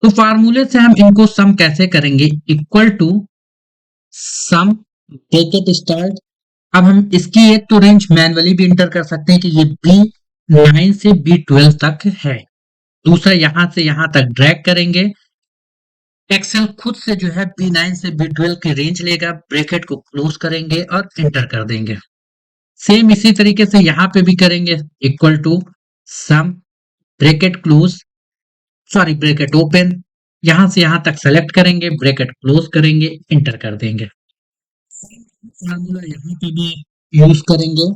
तो फार्मूले से हम इनको सम कैसे करेंगे? Equal to sum bracket start. अब हम इसकी एक तो रेंज मैनुअली भी इंटर कर सकते हैं कि ये B9 से B12 तक है। दूसरा यहां से यहां तक ड्रैग करेंगे, एक्सेल खुद से जो है B9 से B12 की रेंज लेगा, ब्रैकेट को क्लोज करेंगे और इंटर कर देंगे। सेम इसी तरीके से यहां पे भी करेंगे, equal to sum bracket close, sorry bracket open, यहां से यहां तक सेलेक्ट करेंगे, ब्रैकेट क्लोज करेंगे, इंटर कर देंगे। फार्मूला यहाँ पे भी यूज करेंगे,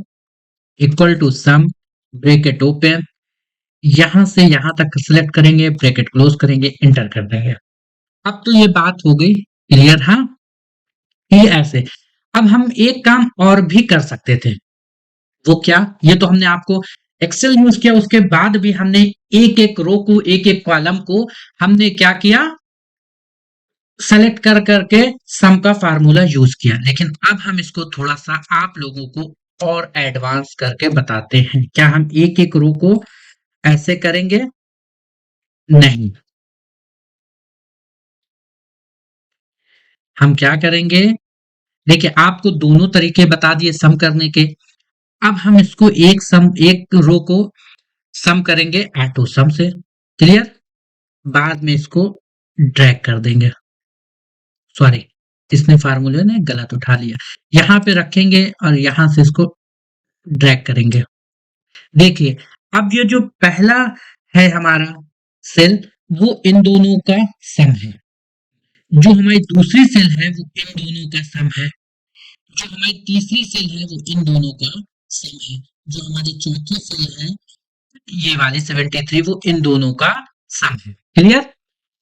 equal to sum bracket open, यहां से यहां तक सिलेक्ट करेंगे, ब्रैकेट क्लोज करेंगे, इंटर कर देंगे। अब तो ये बात हो गई क्लियर। हाँ, ये ऐसे। अब हम एक काम और भी कर सकते थे, वो क्या? ये तो हमने आपको एक्सेल यूज किया, उसके बाद भी हमने एक एक रो को, एक एक कॉलम को हमने क्या किया, सेलेक्ट कर करके सम का फार्मूला यूज किया। लेकिन अब हम इसको थोड़ा सा आप लोगों को और एडवांस करके बताते हैं। क्या हम एक एक रो को ऐसे करेंगे? नहीं, हम क्या करेंगे, देखिए आपको दोनों तरीके बता दिए सम करने के। अब हम इसको एक रो को सम करेंगे ऑटो सम से। क्लियर। बाद में इसको ड्रैग कर देंगे, सॉरी इसने फार्मूले ने गलत उठा लिया, यहां पे रखेंगे और यहां से इसको ड्रैग करेंगे। देखिए अब ये जो पहला है हमारा सेल, वो इन दोनों का सम है। जो हमारी दूसरी सेल है वो इन दोनों का सम है। जो हमारी तीसरी सेल है वो इन दोनों का सम है। जो हमारी चौथी सेल है ये वाली 73, वो इन दोनों का सम है। क्लियर।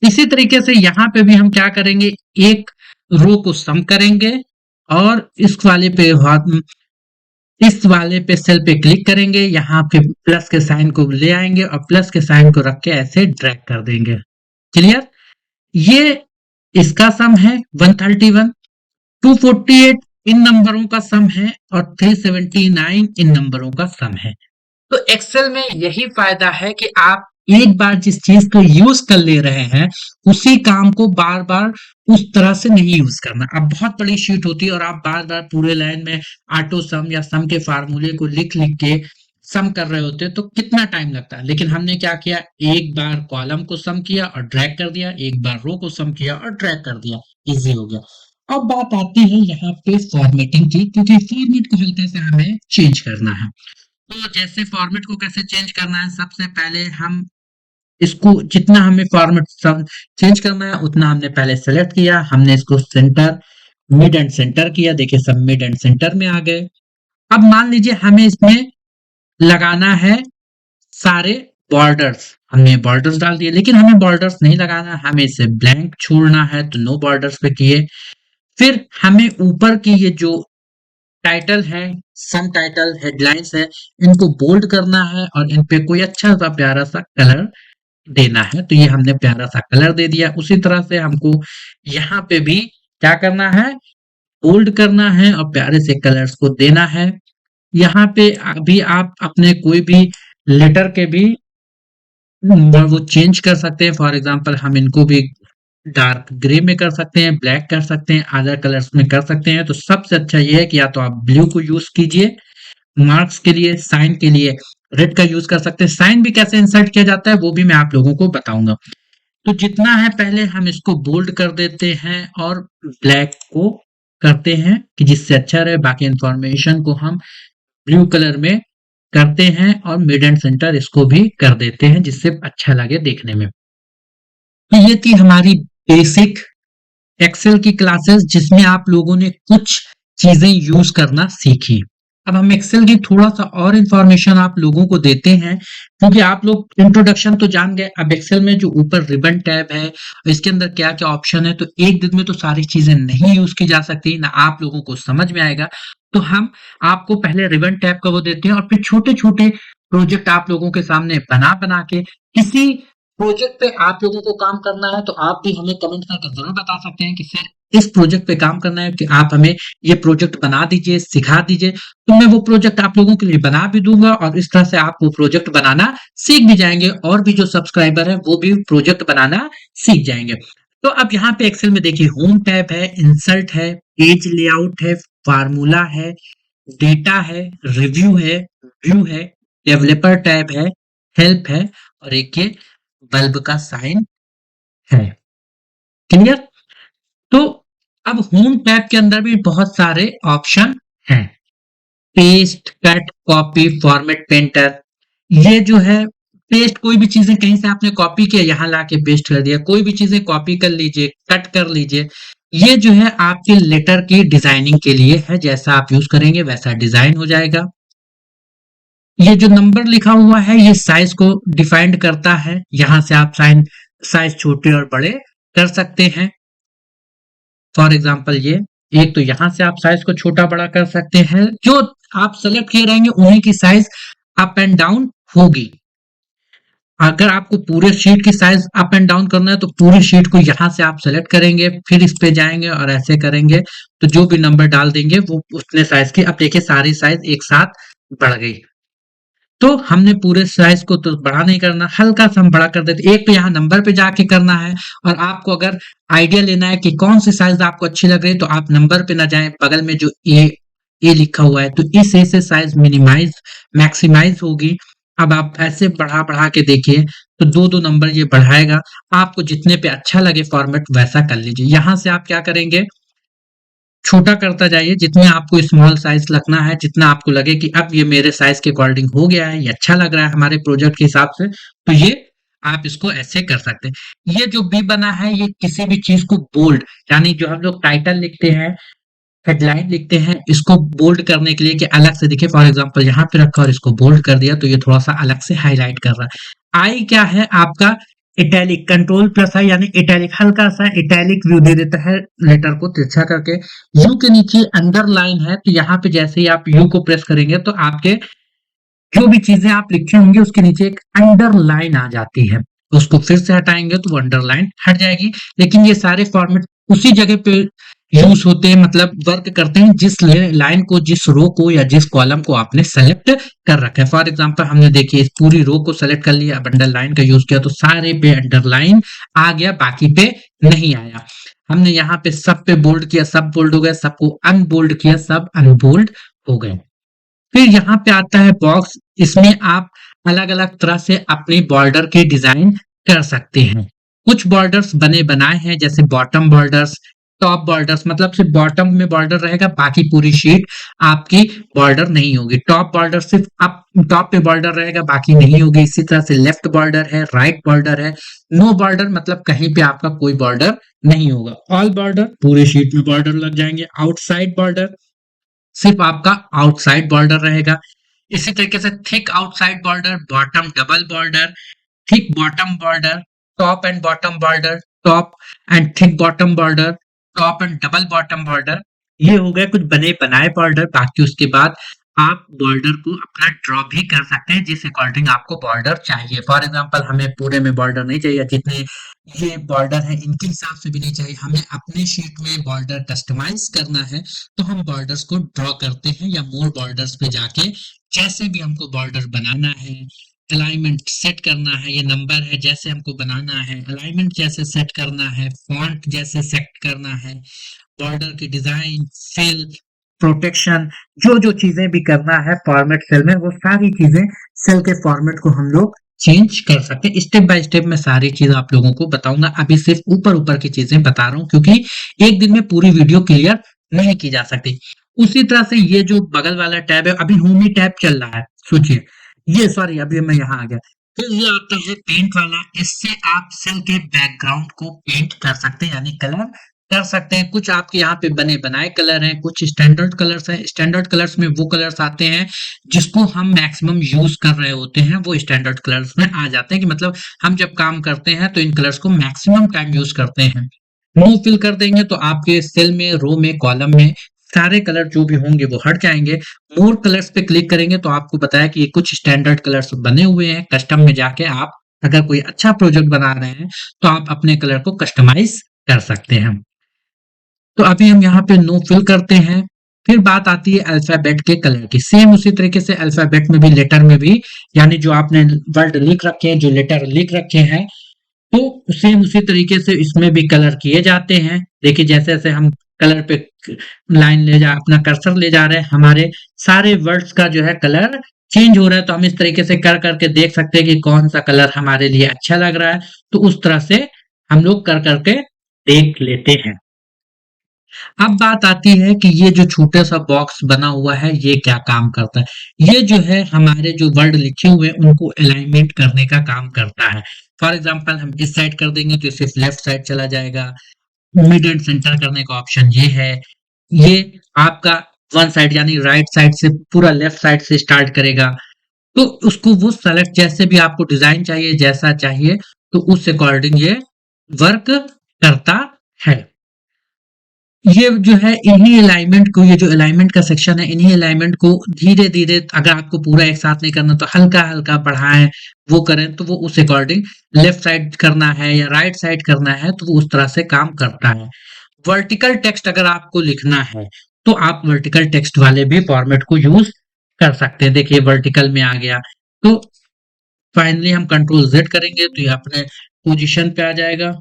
इसी तरीके से यहाँ पे भी हम क्या करेंगे, एक रो को सम करेंगे और इस वाले पे सेल पे क्लिक करेंगे, यहाँ पे प्लस के साइन को ले आएंगे और प्लस के साइन को रख के ऐसे ड्रैग कर देंगे। क्लियर। ये इसका सम है 131, 248 इन नंबरों का सम है और 379 इन नंबरों का सम है। तो एक्सेल में यही फायदा है कि आप एक बार जिस चीज को यूज कर ले रहे हैं, उसी काम को बार बार उस तरह से नहीं यूज करना। अब बहुत बड़ी शीट होती है और आप बार बार पूरे लाइन में ऑटो सम या सम के फार्मूले को लिख लिख के सम कर रहे होते हैं तो कितना टाइम लगता है। लेकिन हमने क्या किया, एक बार कॉलम को सम किया और ड्रैग कर दिया, एक बार रो को सम किया और ड्रैग कर दिया, इजी हो गया। अब बात आती है यहाँ पे फॉर्मेटिंग की, क्योंकि फॉर्मेट को हल्का सा हमें चेंज करना है। तो जैसे फॉर्मेट को कैसे चेंज करना है, सबसे पहले हम इसको जितना हमें फॉर्मेट सब चेंज करना है उतना हमने पहले सेलेक्ट किया, हमने इसको सेंटर, मिड एंड सेंटर किया, देखिए सब मिड एंड सेंटर में आ गए। अब मान लीजिए हमें इसमें लगाना है सारे बॉर्डर्स, हमने बॉर्डर्स डाल दिए, लेकिन हमें बॉर्डर्स नहीं लगाना, हमें इसे ब्लैंक छोड़ना है तो नो बॉर्डर्स पे किए। फिर हमें ऊपर की ये जो टाइटल है, सब टाइटल हेडलाइंस है, इनको बोल्ड करना है और इन पे कोई अच्छा सा प्यारा सा कलर देना है। तो ये हमने प्यारा सा कलर दे दिया। उसी तरह से हमको यहाँ पे भी क्या करना है, बोल्ड करना है और प्यारे से कलर्स को देना है। यहाँ पे अभी आप अपने कोई भी लेटर के भी वो चेंज कर सकते हैं। फॉर एग्जांपल हम इनको भी डार्क ग्रे में कर सकते हैं, ब्लैक कर सकते हैं, अदर कलर्स में कर सकते हैं। तो सबसे अच्छा ये है कि या तो आप ब्लू को यूज कीजिए मार्क्स के लिए, साइन के लिए रेड का यूज कर सकते हैं। साइन भी कैसे इंसर्ट किया जाता है वो भी मैं आप लोगों को बताऊंगा। तो जितना है पहले हम इसको बोल्ड कर देते हैं और ब्लैक को करते हैं कि जिससे अच्छा रहे। बाकी इंफॉर्मेशन को हम ब्लू कलर में करते हैं और मिड एंड सेंटर इसको भी कर देते हैं जिससे अच्छा लगे देखने में। तो ये थी हमारी बेसिक एक्सेल की क्लासेस जिसमें आप लोगों ने कुछ चीजें यूज करना सीखी। अब हम एक्सेल की थोड़ा सा और इंफॉर्मेशन आप लोगों को देते हैं, क्योंकि आप लोग इंट्रोडक्शन तो जान गए। अब एक्सेल में जो ऊपर रिबन टैब है, इसके अंदर क्या क्या ऑप्शन है, तो एक दिन में तो सारी चीजें नहीं यूज की जा सकती ना, आप लोगों को समझ में आएगा। तो हम आपको पहले रिबन टैब का वो देते हैं और फिर छोटे छोटे प्रोजेक्ट आप लोगों के सामने बना बना के, किसी प्रोजेक्ट पे आप लोगों को काम करना है तो आप भी हमें कमेंट करके जरूर बता सकते हैं कि सर इस प्रोजेक्ट पे काम करना है, कि आप हमें ये प्रोजेक्ट बना दीजिए, सिखा दीजिए। तो मैं वो प्रोजेक्ट आप लोगों के लिए बना भी दूंगा और इस तरह से आप वो प्रोजेक्ट बनाना सीख भी जाएंगे और भी जो सब्सक्राइबर है वो भी प्रोजेक्ट बनाना सीख जाएंगे। तो अब यहाँ पे एक्सेल में देखिए होम टैब है, इंसर्ट है, पेज लेआउट है, फार्मूला है, डेटा है, रिव्यू है, व्यू है, डेवलपर टैब है, हेल्प है और एक ये बल्ब का साइन है। क्लियर? तो अब होम टैब के अंदर भी बहुत सारे ऑप्शन हैं। Paste, cut, copy, format, painter. ये जो है पेस्ट, कोई भी चीजें कहीं से आपने कॉपी किया यहाँ लाके पेस्ट कर दिया, कोई भी चीजें कॉपी कर लीजिए, कट कर लीजिए। ये जो है आपके लेटर की डिजाइनिंग के लिए है, जैसा आप यूज करेंगे वैसा डिजाइन हो जाएगा। ये जो नंबर लिखा हुआ है ये साइज को डिफाइंड करता है, यहां से आप साइज छोटे और बड़े कर सकते हैं। फॉर एग्जांपल ये एक, तो यहां से आप साइज को छोटा बड़ा कर सकते हैं, जो आप सेलेक्ट किए रहेंगे उन्हीं की साइज अप एंड डाउन होगी। अगर आपको पूरे शीट की साइज अप एंड डाउन करना है तो पूरी शीट को यहां से आप सेलेक्ट करेंगे, फिर इस पे जाएंगे और ऐसे करेंगे तो जो भी नंबर डाल देंगे वो उतने साइज की, अब देखिए सारी साइज एक साथ बढ़ गई। तो हमने पूरे साइज को तो बड़ा नहीं करना, हल्का सा हम बड़ा कर देते। एक तो यहाँ नंबर पे जाके करना है और आपको अगर आइडिया लेना है कि कौन सी साइज आपको अच्छी लग रही है तो आप नंबर पे ना जाएं, बगल में जो ए लिखा हुआ है तो इस ए से साइज मिनिमाइज मैक्सिमाइज होगी। अब आप ऐसे बढ़ा बढ़ा के देखिए तो दो दो नंबर ये बढ़ाएगा। आपको जितने पे अच्छा लगे फॉर्मेट वैसा कर लीजिए। यहाँ से आप क्या करेंगे, छोटा करता जाइए जितने आपको स्मॉल साइज रखना है, जितना आपको लगे कि अब ये मेरे साइज के अकॉर्डिंग हो गया है, ये अच्छा लग रहा है हमारे प्रोजेक्ट के हिसाब से, तो ये आप इसको ऐसे कर सकते हैं। ये जो बी बना है ये किसी भी चीज को बोल्ड, यानी जो हम लोग टाइटल लिखते हैं, हेडलाइन लिखते हैं, इसको बोल्ड करने के लिए कि अलग से दिखे। फॉर एग्जांपल यहाँ पे रखा और इसको बोल्ड कर दिया तो ये थोड़ा सा अलग से हाईलाइट कर रहा है। आई क्या है आपका, इटैलिक, कंट्रोल प्लस आई यानी इटैलिक, हल्का सा इटैलिक व्यू दे देता है लेटर को तिरछा करके। यू के नीचे अंडरलाइन है तो यहाँ पे जैसे ही आप यू को प्रेस करेंगे तो आपके जो भी चीजें आप लिखे होंगे उसके नीचे एक अंडरलाइन आ जाती है, उसको फिर से हटाएंगे तो वो अंडरलाइन हट जाएगी। लेकिन ये सारे फॉर्मेट उसी जगह पे यूज होते हैं, मतलब वर्क करते हैं जिस लाइन को, जिस रो को या जिस कॉलम को आपने सेलेक्ट कर रखा है। फॉर एग्जांपल हमने देखिए इस पूरी रो को सेलेक्ट कर लिया, अब अंडरलाइन का यूज किया तो सारे पे अंडरलाइन आ गया, बाकी पे नहीं आया। हमने यहाँ पे सब पे बोल्ड किया, सब बोल्ड हो गया, सबको अनबोल्ड किया, सब अनबोल्ड हो गए। फिर यहाँ पे आता है बॉक्स, इसमें आप अलग अलग तरह से अपनी बॉर्डर के डिजाइन कर सकते हैं। कुछ बॉर्डर्स बने बनाए हैं, जैसे बॉटम बॉर्डर्स, टॉप बॉर्डर्स, मतलब सिर्फ बॉटम में बॉर्डर रहेगा, बाकी पूरी शीट आपकी बॉर्डर नहीं होगी। टॉप बॉर्डर सिर्फ अप टॉप पे बॉर्डर रहेगा, बाकी नहीं होगी। इसी तरह से लेफ्ट बॉर्डर है, राइट बॉर्डर है, नो बॉर्डर मतलब कहीं पे आपका कोई बॉर्डर नहीं होगा। ऑल बॉर्डर पूरे शीट में बॉर्डर लग जाएंगे। आउटसाइड बॉर्डर सिर्फ आपका आउटसाइड बॉर्डर रहेगा। इसी तरीके से thick outside border, bottom double border, thick bottom border, top and bottom border, top and thick bottom border, top and double bottom border. ये हो गए कुछ बने बनाए बॉर्डर। बाकी उसके बाद आप बॉर्डर को अपना ड्रॉ भी कर सकते हैं जिस अकॉर्डिंग आपको बॉर्डर चाहिए। फॉर एग्जांपल हमें पूरे में बॉर्डर नहीं चाहिए, जितने ये बॉर्डर है इनके हिसाब से भी नहीं चाहिए, हमें अपने शीट में बॉर्डर कस्टमाइज करना है तो हम बॉर्डर्स को ड्रॉ करते हैं, या मोर बॉर्डर्स पे जाके जैसे भी हमको बॉर्डर बनाना है, अलाइनमेंट सेट करना है, ये नंबर है जैसे हमको बनाना है, अलाइनमेंट जैसे सेट करना है, फॉन्ट जैसे सेट करना है, बॉर्डर की डिजाइन, फिल, प्रोटेक्शन, जो जो चीजें भी करना है फॉर्मेट सेल में, वो सारी चीजें सेल के फॉर्मेट को हम लोग चेंज कर सकते हैं। स्टेप बाय स्टेप मैं सारी चीज आप लोगों को बताऊंगा, अभी सिर्फ ऊपर ऊपर की चीजें बता रहा हूँ क्योंकि एक दिन में पूरी वीडियो क्लियर नहीं की जा सकती। उसी तरह से ये जो बगल वाला टैब है, अभी होम ही टैब चल रहा है, सोचिए ये, सॉरी अभी मैं यहाँ आ गया। फिर ये आता है पेंट वाला, इससे आप सेल के बैकग्राउंड को पेंट कर सकते हैं, यानी कलर कर सकते हैं। कुछ आपके यहाँ पे बने बनाए कलर हैं, कुछ स्टैंडर्ड कलर्स हैं। स्टैंडर्ड कलर्स में वो कलर्स आते हैं जिसको हम मैक्सिमम यूज कर रहे होते हैं, वो स्टैंडर्ड कलर्स में आ जाते हैं, कि मतलब हम जब काम करते हैं तो इन कलर्स को मैक्सिमम टाइम यूज करते हैं। नो फिल कर देंगे तो आपके सेल में, रो में, कॉलम में सारे कलर जो भी होंगे वो हट जाएंगे। मोर कलर्स पे क्लिक करेंगे तो आपको बताया कि ये कुछ स्टैंडर्ड कलर्स बने हुए हैं। कस्टम में जाके आप अगर कोई अच्छा प्रोजेक्ट बना रहे हैं तो आप अपने कलर को कस्टमाइज कर सकते हैं। तो अभी हम यहाँ पे नो फिल करते हैं। फिर बात आती है अल्फाबेट के कलर की। सेम उसी तरीके से अल्फाबेट में भी, लेटर में भी, यानी जो आपने वर्ड लिख रखे हैं, जो लेटर लिख रखे हैं, तो सेम उसी तरीके से इसमें भी कलर किए जाते हैं। देखिए जैसे जैसे हम कलर पे लाइन ले जा अपना कर्सर ले जा रहे हैं, हमारे सारे वर्ड्स का जो है कलर चेंज हो रहा है। तो हम इस तरीके से कर करके देख सकते हैं कि कौन सा कलर हमारे लिए अच्छा लग रहा है, तो उस तरह से हम लोग कर करके देख लेते हैं। अब बात आती है कि ये जो छोटा सा बॉक्स बना हुआ है ये क्या काम करता है। ये जो है हमारे जो वर्ड लिखे हुए हैं उनको अलाइनमेंट करने का काम करता है। फॉर एग्जांपल हम इस साइड कर देंगे तो सिर्फ लेफ्ट साइड चला जाएगा। मिड एंड सेंटर करने का ऑप्शन ये है। ये आपका वन साइड यानी राइट साइड से पूरा लेफ्ट साइड से स्टार्ट करेगा, तो उसको वो सेलेक्ट, जैसे भी आपको डिजाइन चाहिए, जैसा चाहिए, तो उस अकॉर्डिंग ये वर्क करता है। ये जो है इन्हीं अलाइनमेंट को, ये जो अलाइनमेंट का सेक्शन है, इन्हीं अलाइनमेंट को धीरे धीरे, अगर आपको पूरा एक साथ नहीं करना तो हल्का हल्का बढ़ाएं, वो करें तो वो उस अकॉर्डिंग लेफ्ट साइड करना है या राइट साइड करना है तो वो उस तरह से काम करता है। वर्टिकल टेक्स्ट अगर आपको लिखना है तो आप वर्टिकल टेक्स्ट वाले भी फॉर्मेट को यूज कर सकते हैं। देखिए वर्टिकल में आ गया, तो फाइनली हम कंट्रोल जेड करेंगे तो ये अपने पोजीशन पे आ जाएगा।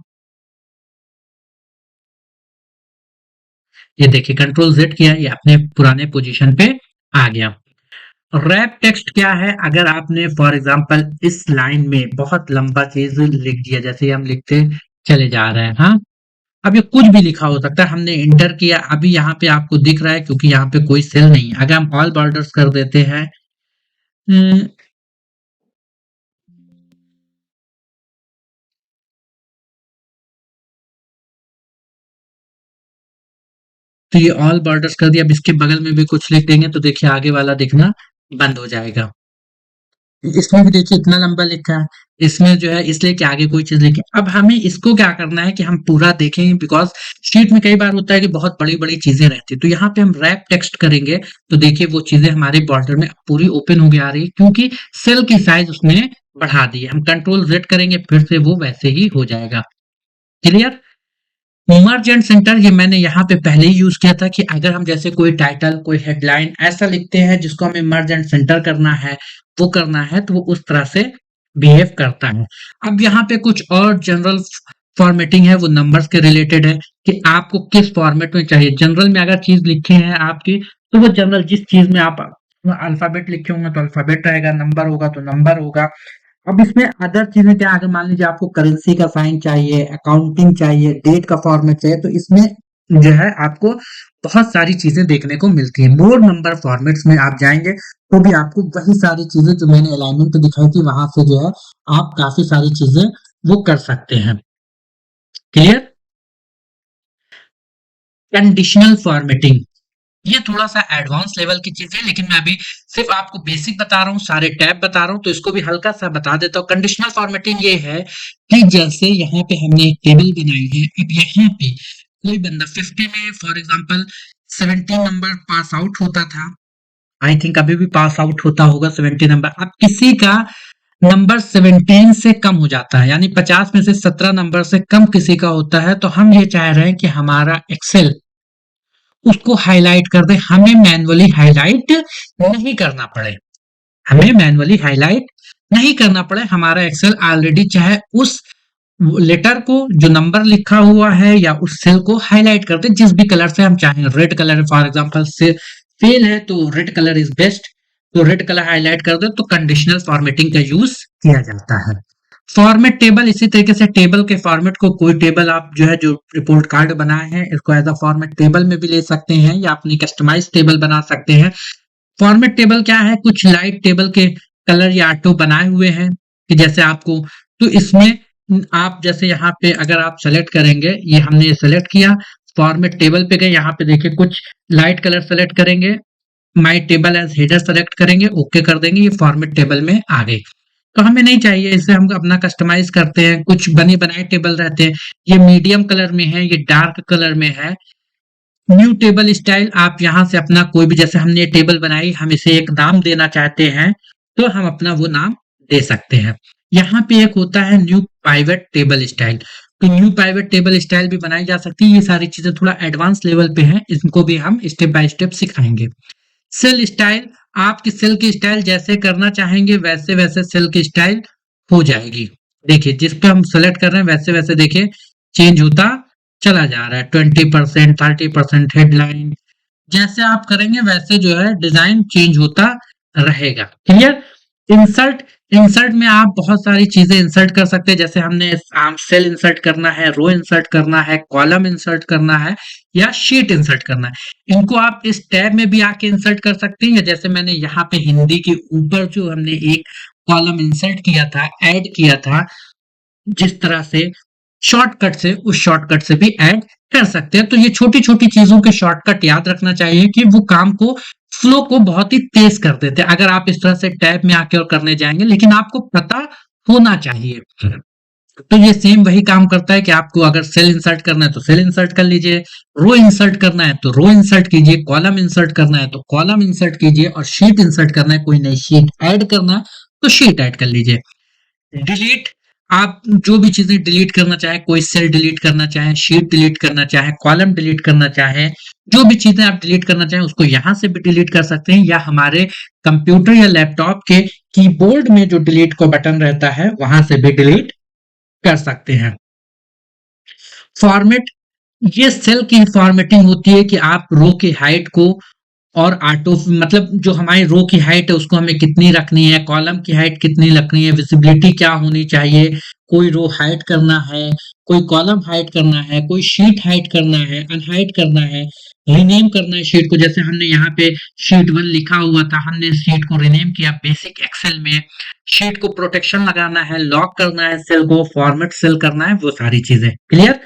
ये देखिए कंट्रोल जेड किया, ये अपने पुराने पोजीशन पे आ गया। रैप टेक्स्ट क्या है, अगर आपने फॉर एग्जांपल इस लाइन में बहुत लंबा चीज लिख दिया, जैसे हम लिखते चले जा रहे हैं, हाँ, अब ये कुछ भी लिखा हो सकता है, हमने इंटर किया, अभी यहाँ पे आपको दिख रहा है क्योंकि यहाँ पे कोई सेल नहीं है। अगर हम ऑल बॉर्डर्स कर देते हैं, हम्म, तो ये ऑल बॉर्डर्स कर दिया। अब इसके बगल में भी कुछ लिख देंगे तो देखिए आगे वाला दिखना बंद हो जाएगा। इसमें भी देखिए इतना लंबा लिखा है, इसमें जो है इसलिए कि आगे कोई चीज लिखी। अब हमें इसको क्या करना है कि हम पूरा देखें, बिकॉज शीट में कई बार होता है कि बहुत बड़ी बड़ी चीजें रहती है, तो यहाँ पे हम रैप टेक्स्ट करेंगे तो देखिए वो चीजें हमारे बॉर्डर में पूरी ओपन हो के आ रही है, क्योंकि सेल की साइज उसने बढ़ा दी है। हम कंट्रोल जेड करेंगे फिर से वो वैसे ही हो जाएगा। क्लियर। मर्ज एंड सेंटर ये मैंने यहाँ पे पहले ही यूज किया था कि अगर हम जैसे कोई टाइटल कोई हेडलाइन ऐसा लिखते हैं जिसको हमें मर्ज एंड सेंटर करना है, वो करना है, तो वो उस तरह से बिहेव करता है। अब यहाँ पे कुछ और जनरल फॉर्मेटिंग है, वो नंबर्स के रिलेटेड है कि आपको किस फॉर्मेट में चाहिए। जनरल में अगर चीज लिखी है आपकी, तो वो जनरल जिस चीज में आप अल्फाबेट लिखे होंगे तो अल्फाबेट रहेगा, नंबर होगा तो नंबर होगा। अब इसमें अदर चीजें क्या, अगर मान लीजिए आपको करेंसी का साइन चाहिए, अकाउंटिंग चाहिए, डेट का फॉर्मेट चाहिए, तो इसमें जो है आपको बहुत सारी चीजें देखने को मिलती है। मोर नंबर फॉर्मेट्स में आप जाएंगे तो भी आपको वही सारी चीजें जो मैंने अलाइनमेंट दिखाई थी वहां से जो है आप काफी सारी चीजें वो कर सकते हैं। क्लियर। कंडीशनल फॉर्मेटिंग ये थोड़ा सा एडवांस लेवल की चीज है, लेकिन मैं अभी सिर्फ आपको बेसिक बता रहा हूँ, सारे टैब बता रहा हूँ, तो इसको भी हल्का सा बता देता हूँ। कंडीशनल फॉर्मेटिंग ये है कि जैसे यहाँ पे हमने एक टेबल बनाई है, अब यहाँ पे कोई बंदा 50 में for example 17 number pass out होता था, आई थिंक अभी भी पास आउट होता होगा 70 नंबर। अब किसी का नंबर 17 से कम हो जाता है, यानी 50 में से 17 नंबर से कम किसी का होता है, तो हम ये चाह रहे हैं कि हमारा एक्सेल उसको हाईलाइट कर दे, हमें मैन्युअली हाईलाइट नहीं करना पड़े, हमें मैन्युअली हाईलाइट नहीं करना पड़े। हमारा एक्सेल ऑलरेडी चाहे उस लेटर को जो नंबर लिखा हुआ है या उस सेल को हाईलाइट कर दे जिस भी कलर से हम चाहें। रेड कलर फॉर एग्जांपल से सेल है तो रेड कलर इज बेस्ट, तो रेड कलर हाईलाइट कर दे, तो कंडीशनल फॉर्मेटिंग का यूज किया जाता है। फॉर्मेट टेबल इसी तरीके से टेबल के फॉर्मेट को, कोई टेबल आप जो है जो रिपोर्ट कार्ड बनाए हैं इसको एज अ फॉर्मेट टेबल में भी ले सकते हैं या अपनी कस्टमाइज टेबल बना सकते हैं। फॉर्मेट टेबल क्या है, कुछ लाइट टेबल के कलर या ऑटो बनाए हुए हैं कि जैसे आपको, तो इसमें आप जैसे यहाँ पे अगर आप सेलेक्ट करेंगे, ये हमने ये सेलेक्ट किया, फॉर्मेट टेबल पे गए, यहाँ पे देखिए कुछ लाइट कलर सेलेक्ट करेंगे, my table as header select करेंगे, ओके कर देंगे, ये फॉर्मेट टेबल में आ गई। तो हमें नहीं चाहिए, इसे हम अपना कस्टमाइज करते हैं, कुछ बने बनाए टेबल रहते हैं, ये मीडियम कलर में है, ये डार्क कलर में है। न्यू टेबल स्टाइल आप यहाँ से अपना कोई भी, जैसे हमने टेबल बनाई, हम इसे एक नाम देना चाहते हैं तो हम अपना वो नाम दे सकते हैं। यहाँ पे एक होता है न्यू पाइवेट टेबल स्टाइल, तो न्यू पाइवेट टेबल स्टाइल भी बनाई जा सकती है। ये सारी चीजें थोड़ा एडवांस लेवल पे हैं, इनको भी हम स्टेप बाय स्टेप सिखाएंगे। सेल स्टाइल, आपकी सेल की स्टाइल जैसे करना चाहेंगे वैसे वैसे सेल की स्टाइल हो जाएगी। देखिए जिस पे हम सेलेक्ट कर रहे हैं वैसे वैसे देखिए चेंज होता चला जा रहा है, 20%, 30% हेडलाइन, जैसे आप करेंगे वैसे जो है डिजाइन चेंज होता रहेगा। क्लियर। इंसर्ट, इंसर्ट में आप बहुत सारी चीजें इंसर्ट कर सकते हैं, जैसे हमने सेल इंसर्ट करना है, रो इंसर्ट करना है, कॉलम इंसर्ट करना है या शीट इंसर्ट करना है। इनको आप इस टैब में भी आके इंसर्ट कर सकते हैं, या जैसे मैंने यहाँ पे हिंदी के ऊपर जो हमने एक कॉलम इंसर्ट किया था, ऐड किया था, जिस तरह से शॉर्टकट से, उस शॉर्टकट से भी ऐड कर सकते हैं। तो ये छोटी छोटी चीजों के शॉर्टकट याद रखना चाहिए कि वो काम को, फ्लो को बहुत ही तेज कर देते हैं अगर आप इस तरह से टैब में आके और करने जाएंगे, लेकिन आपको पता होना चाहिए। तो ये सेम वही काम करता है कि आपको अगर सेल इंसर्ट करना है तो सेल इंसर्ट कर लीजिए, रो इंसर्ट करना है तो रो इंसर्ट कीजिए, कॉलम इंसर्ट करना है तो कॉलम इंसर्ट कीजिए, और शीट इंसर्ट करना है, कोई नई शीट ऐड करना है तो शीट ऐड कर लीजिए। डिलीट, आप जो भी चीजें डिलीट करना चाहे, कोई सेल डिलीट करना चाहे, शीट डिलीट करना चाहे, कॉलम डिलीट करना चाहे, जो भी चीजें आप डिलीट करना चाहें उसको यहां से भी डिलीट कर सकते हैं, या हमारे कंप्यूटर या लैपटॉप के कीबोर्ड में जो डिलीट का बटन रहता है वहां से भी डिलीट कर सकते हैं। फॉर्मेट, ये सेल की फॉर्मेटिंग होती है कि आप रो की हाइट को और ऑटो, मतलब जो हमारी रो की हाइट है उसको हमें कितनी रखनी है, कॉलम की हाइट कितनी रखनी है, विजिबिलिटी क्या होनी चाहिए, कोई रो हाइट करना है, कोई कॉलम हाइट करना है, कोई शीट हाइट करना है, अनहाइट करना है, रीनेम करना है शीट को, जैसे हमने यहाँ पे शीट 1 लिखा हुआ था, हमने शीट को रीनेम किया बेसिक एक्सेल में। शीट को प्रोटेक्शन लगाना है, लॉक करना है, सेल को फॉर्मेट सेल करना है, वो सारी चीजें। क्लियर।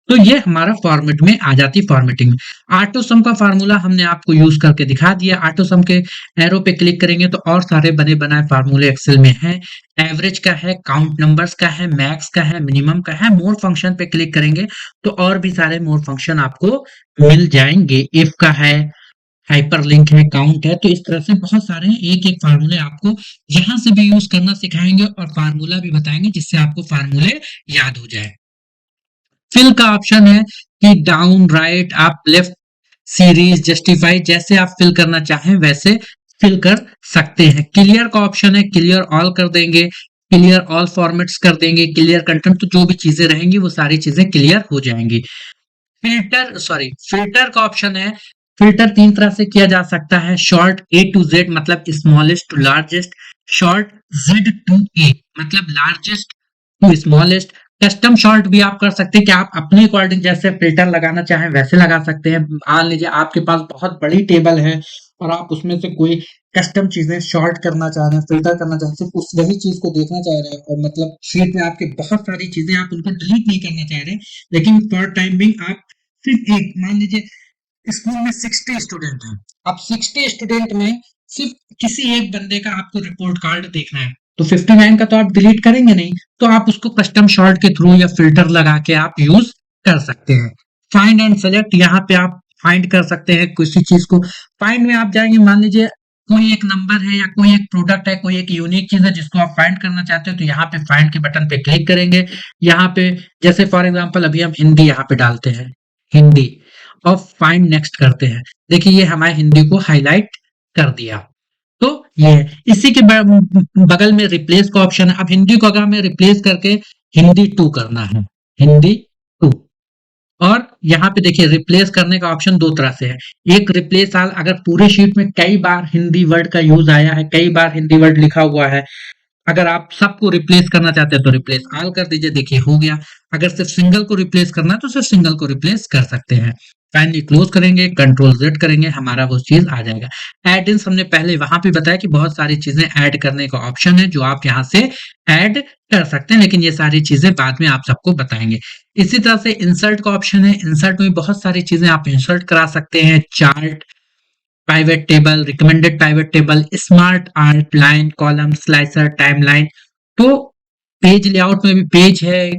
तो ये हमारा फॉर्मेट में आ जाती है फॉर्मेटिंग। ऑटो सम का फार्मूला हमने आपको यूज करके दिखा दिया। ऑटो सम के एरो पे क्लिक करेंगे तो और सारे बने बनाए फार्मूले एक्सेल में हैं। एवरेज का है, काउंट नंबर्स का है, मैक्स का है, मिनिमम का है। मोर फंक्शन पे क्लिक करेंगे तो और भी सारे मोर फंक्शन आपको मिल जाएंगे। इफ का है, हाइपर लिंक है, काउंट है, तो इस तरह से बहुत सारे एक एक फार्मूले आपको यहाँ से भी यूज करना सिखाएंगे और फार्मूला भी बताएंगे जिससे आपको फार्मूले याद हो जाए। फिल का ऑप्शन है कि डाउन, राइट, आप लेफ्ट, सीरीज, जस्टिफाई, जैसे आप फिल करना चाहें वैसे फिल कर सकते हैं। क्लियर का ऑप्शन है, क्लियर ऑल कर देंगे, क्लियर ऑल फॉर्मेट्स कर देंगे, क्लियर कंटेंट, तो जो भी चीजें रहेंगी वो सारी चीजें क्लियर हो जाएंगी। फिल्टर का ऑप्शन है। फिल्टर तीन तरह से किया जा सकता है, शॉर्ट ए टू जेड मतलब smallest to largest, sort Z to A मतलब largest to smallest. Custom sort भी आप कर सकते हैं कि आप अपने अकॉर्डिंग जैसे फिल्टर लगाना चाहें वैसे लगा सकते हैं। मान लीजिए आपके पास बहुत बड़ी टेबल है और आप उसमें से कोई कस्टम चीजें शॉर्ट करना चाह रहे हैं, फिल्टर करना चाह रहे हैं, सिर्फ उस वही चीज को देखना चाह रहे हैं और मतलब शीट में आपके बहुत सारी चीजें आप उनको डिलीट नहीं करना चाह रहे, लेकिन फॉर टाइम बिंग आप सिर्फ एक, मान लीजिए स्कूल में 60 स्टूडेंट हैं, अब 60 स्टूडेंट में सिर्फ किसी एक बंदे का आपको रिपोर्ट कार्ड देखना है, तो 59 का तो आप डिलीट करेंगे नहीं, तो आप उसको कस्टम शॉर्ट के थ्रू या फिल्टर लगा के आप यूज कर सकते हैं। फाइंड एंड सेलेक्ट, यहाँ पे आप फाइंड कर सकते हैं किसी चीज को। फाइंड में आप जाएंगे, मान लीजिए कोई एक नंबर है या कोई एक प्रोडक्ट है, कोई एक यूनिक चीज है जिसको आप फाइंड करना चाहते हो, तो यहाँ पे फाइंड के बटन पे क्लिक करेंगे। यहाँ पे जैसे फॉर एग्जांपल अभी हम हिंदी यहाँ पे डालते हैं, हिंदी, और फाइंड नेक्स्ट करते हैं। देखिए ये हमारे हिंदी को हाईलाइट कर दिया। तो ये है। इसी के बगल में रिप्लेस का ऑप्शन है। अब हिंदी को अगर हमें रिप्लेस करके हिंदी टू करना है, हिंदी टू, और यहाँ पे देखिए रिप्लेस करने का ऑप्शन दो तरह से है। एक रिप्लेस आल, अगर पूरे शीट में कई बार हिंदी वर्ड का यूज आया है, कई बार हिंदी वर्ड लिखा हुआ है, अगर आप सबको रिप्लेस करना चाहते हैं तो रिप्लेस ऑल कर दीजिए, देखिए हो गया। अगर सिर्फ सिंगल को रिप्लेस करना है तो सिर्फ सिंगल को रिप्लेस कर सकते हैं। फाइनली क्लोज करेंगे, कंट्रोल जेड करेंगे, हमारा वो चीज आ जाएगा। एड इन्स हमने पहले वहां पे बताया कि बहुत सारी चीजें ऐड करने का ऑप्शन है जो आप यहाँ से ऐड कर सकते हैं, लेकिन ये सारी चीजें बाद में आप सबको बताएंगे। इसी तरह से इंसर्ट का ऑप्शन है। इंसर्ट में बहुत सारी चीजें आप इंसर्ट करा सकते हैं, chart, pivot table, recommended pivot table, smart art, line, column, slicer, timeline. तो पेज लेआउट में भी पेज है,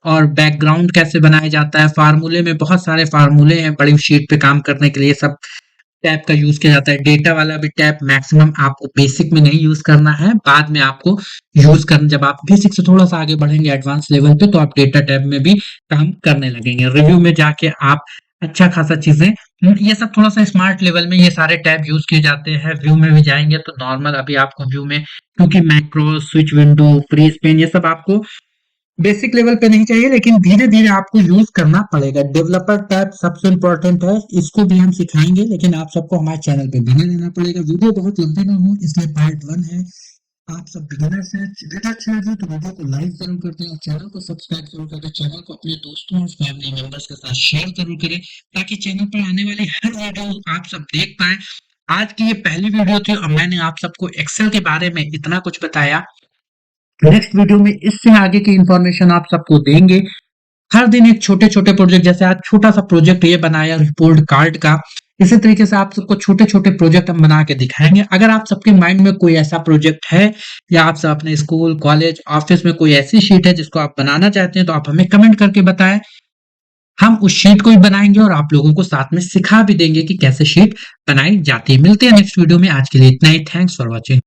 और बैकग्राउंड कैसे बनाया जाता है, फार्मूले में बहुत सारे फार्मूले हैं बड़ी शीट पे काम करने के लिए, सब टैब का यूज किया जाता है। डेटा वाला भी टैब मैक्सिमम आपको बेसिक में नहीं यूज करना है, बाद में आपको यूज करना, जब आप बेसिक से थोड़ा सा आगे बढ़ेंगे एडवांस लेवल पे तो आप डेटा टैब में भी काम करने लगेंगे। रिव्यू में जाके आप अच्छा खासा चीजें, ये सब थोड़ा सा स्मार्ट लेवल में ये सारे टैब यूज किए जाते हैं। व्यू में भी जाएंगे तो नॉर्मल अभी आपको व्यू में, क्योंकि macro, switch window, free Spain, ये सब आपको बेसिक लेवल पे नहीं चाहिए, लेकिन धीरे धीरे आपको यूज करना पड़ेगा। डेवलपर टैब सबसे इंपॉर्टेंट है, इसको भी हम सिखाएंगे, लेकिन आप सबको हमारे चैनल पे बने रहना पड़ेगा। वीडियो बहुत लंबी ना हो इसलिए पार्ट 1 है। आप सब बिगिनर्स हैं, वीडियो अच्छा लगे तो वीडियो को लाइक जरूर कर दें और चैनल को सब्सक्राइब जरूर कर दें। चैनल को अपने दोस्तों और फैमिली मेंबर्स के साथ शेयर जरूर करें ताकि चैनल पर आने वाली हर वीडियो आप सब देख पाए। आज की ये पहली वीडियो थी और मैंने आप सबको एक्सेल के बारे में इतना कुछ बताया। नेक्स्ट वीडियो में इससे आगे की इंफॉर्मेशन आप सबको देंगे। हर दिन एक छोटे छोटे प्रोजेक्ट, जैसे आज छोटा सा प्रोजेक्ट ये बनाया रिपोर्ट कार्ड का, इसी तरीके से आप सबको छोटे छोटे प्रोजेक्ट हम बना के दिखाएंगे। अगर आप सबके माइंड में कोई ऐसा प्रोजेक्ट है या आप सब अपने स्कूल, कॉलेज, ऑफिस में कोई ऐसी शीट है जिसको आप बनाना चाहते हैं तो आप हमें कमेंट करके बताएं। हम उस शीट को भी बनाएंगे और आप लोगों को साथ में सिखा भी देंगे कि कैसे शीट बनाई जाती है। मिलते हैं नेक्स्ट वीडियो में, आज के लिए इतना ही। Thanks for watching.